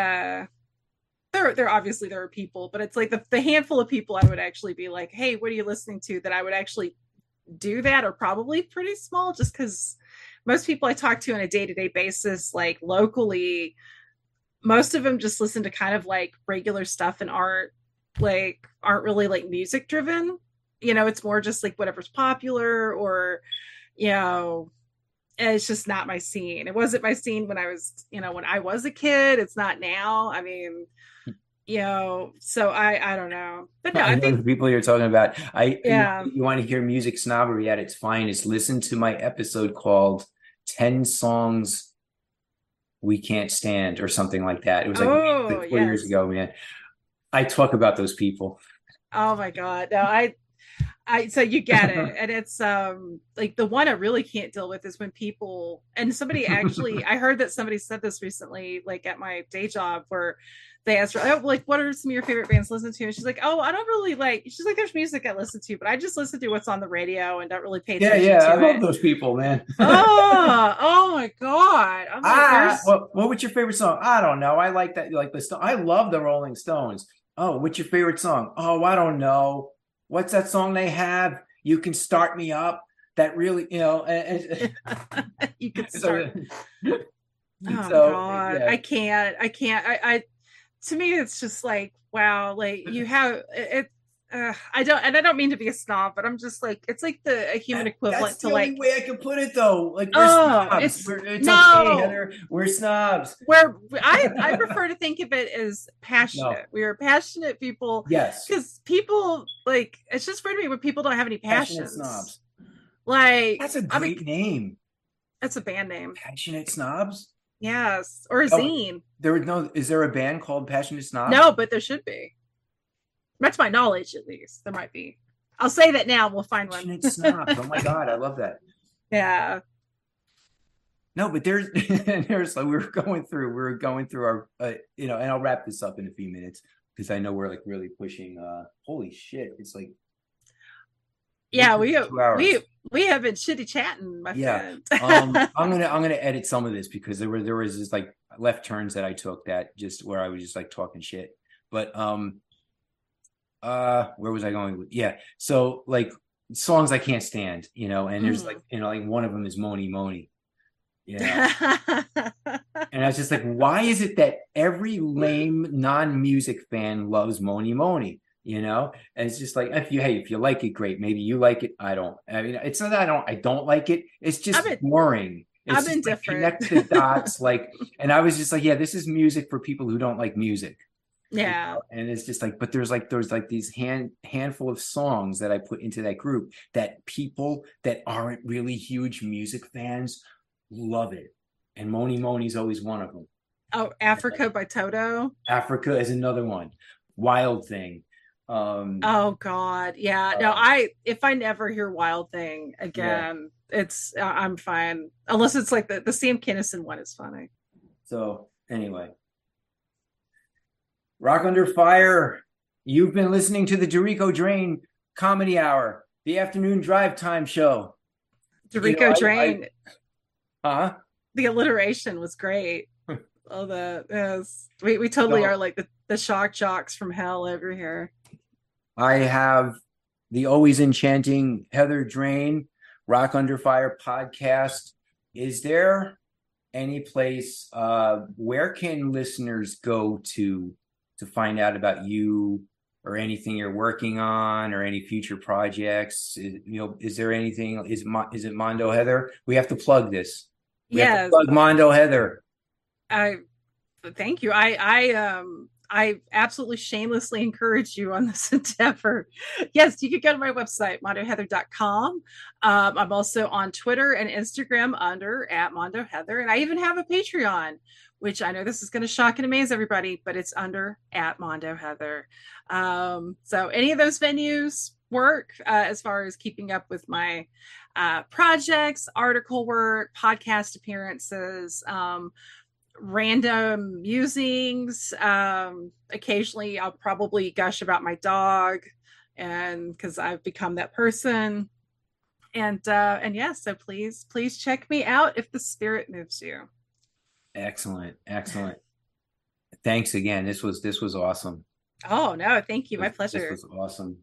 there obviously there are people, but it's like the handful of people I would actually be like, hey, what are you listening to, that I would actually do that are probably pretty small, just because most people I talk to on a day-to-day basis, like locally, most of them just listen to kind of like regular stuff and aren't really like music driven. You know, it's more just like whatever's popular, or you know, it's just not my scene. It wasn't my scene when I was, you know, when I was a kid. It's not now. I mean, you know, so I don't know. But no, I I know think the people you're talking about. yeah. You want to hear music snobbery at its finest? Listen to my episode called 10 Songs We Can't Stand or something like that. It was Oh, like 4 years yes. ago, man. I talk about those people. Oh my God. No, I so you get it. And it's like the one I really can't deal with is when people, and somebody actually, I heard that somebody said this recently, like at my day job, where they asked her, oh, like, what are some of your favorite bands to listen to? And she's like, oh, I don't really like, she's like, there's music I listen to, but I just listen to what's on the radio and don't really pay Yeah, attention yeah, I to love it. those people, man. Oh my God. I'm like, there's What was your favorite song? I don't know. I like that. Like I love the Rolling Stones. Oh, what's your favorite song? Oh, I don't know. What's that song they have? You Can Start Me Up. that really, You could so, start. Oh so God, yeah, I to me, it's just like, wow, like you have it. I don't mean to be a snob, but I'm just like, it's like a human that's equivalent to the only like, way I could put it though. Like we're oh, snobs. it's It's okay, no, Heather. We're snobs. where I prefer to think of it as No. passionate. We are passionate people Yes. because people like, it's just weird to me when people don't have any Passionate passions. snobs. Like, That's a I mean, great name. that's a band name. Passionate snobs. Yes, or a Oh, zine. there was no. Is there a band called Passionate Snobs? No, but there should be. That's my knowledge, at least. There might be. I'll say that now. We'll find one. Passionate Snobs. Oh my God, I love that. Yeah. No, but there's there's like we were going through our and I'll wrap this up in a few minutes because I know we're like really pushing. Holy shit, it's like Yeah, 2 hours. we have been shitty chatting, my Yeah. friend. I'm gonna edit some of this because there was just like left turns that I took that just where I was just like talking shit. But where was I going with? Yeah. So like songs I can't stand, and there's like, like one of them is Moni Moni. And I was just like, why is it that every lame non-music fan loves Moni Moni? And it's just like, if you like it, great. Maybe you like it. I don't. I mean, it's not that I don't like it. It's just boring. It's I've been just like different. connect the dots, like, and I was just like, yeah, this is music for people who don't like music. Yeah. And it's just like, but there's like these handful of songs that I put into that group that people that aren't really huge music fans love it. And Moni Moni's always one of them. Oh, Africa by Toto. Africa is another one. Wild Thing. Oh God. Yeah. No, if I never hear Wild Thing again, it's I'm fine. Unless it's like the Sam Kinison one is funny. So anyway. Rock Under Fire. You've been listening to the Derrico Drain Comedy Hour, the afternoon drive time show. Derrico Drain. The alliteration was great. Oh, that is we totally are like the shock jocks from hell over here. I have the always enchanting Heather Drain, Rock Under Fire podcast. Is there any place where can listeners go to find out about you or anything you're working on or any future projects? Is there anything? Is it Mondo Heather? We have to plug this. We have to plug Mondo Heather. Thank you. I absolutely shamelessly encourage you on this endeavor. Yes, you could go to my website, mondoheather.com. I'm also on Twitter and Instagram under @MondoHeather. And I even have a Patreon, which I know this is going to shock and amaze everybody, but it's under @MondoHeather. So any of those venues work as far as keeping up with my projects, article work, podcast appearances, random musings. Occasionally I'll probably gush about my dog, and because I've become that person. And yeah, so please check me out if the spirit moves you. Excellent. Thanks again. This was awesome. Oh no, thank you. My pleasure. This was awesome.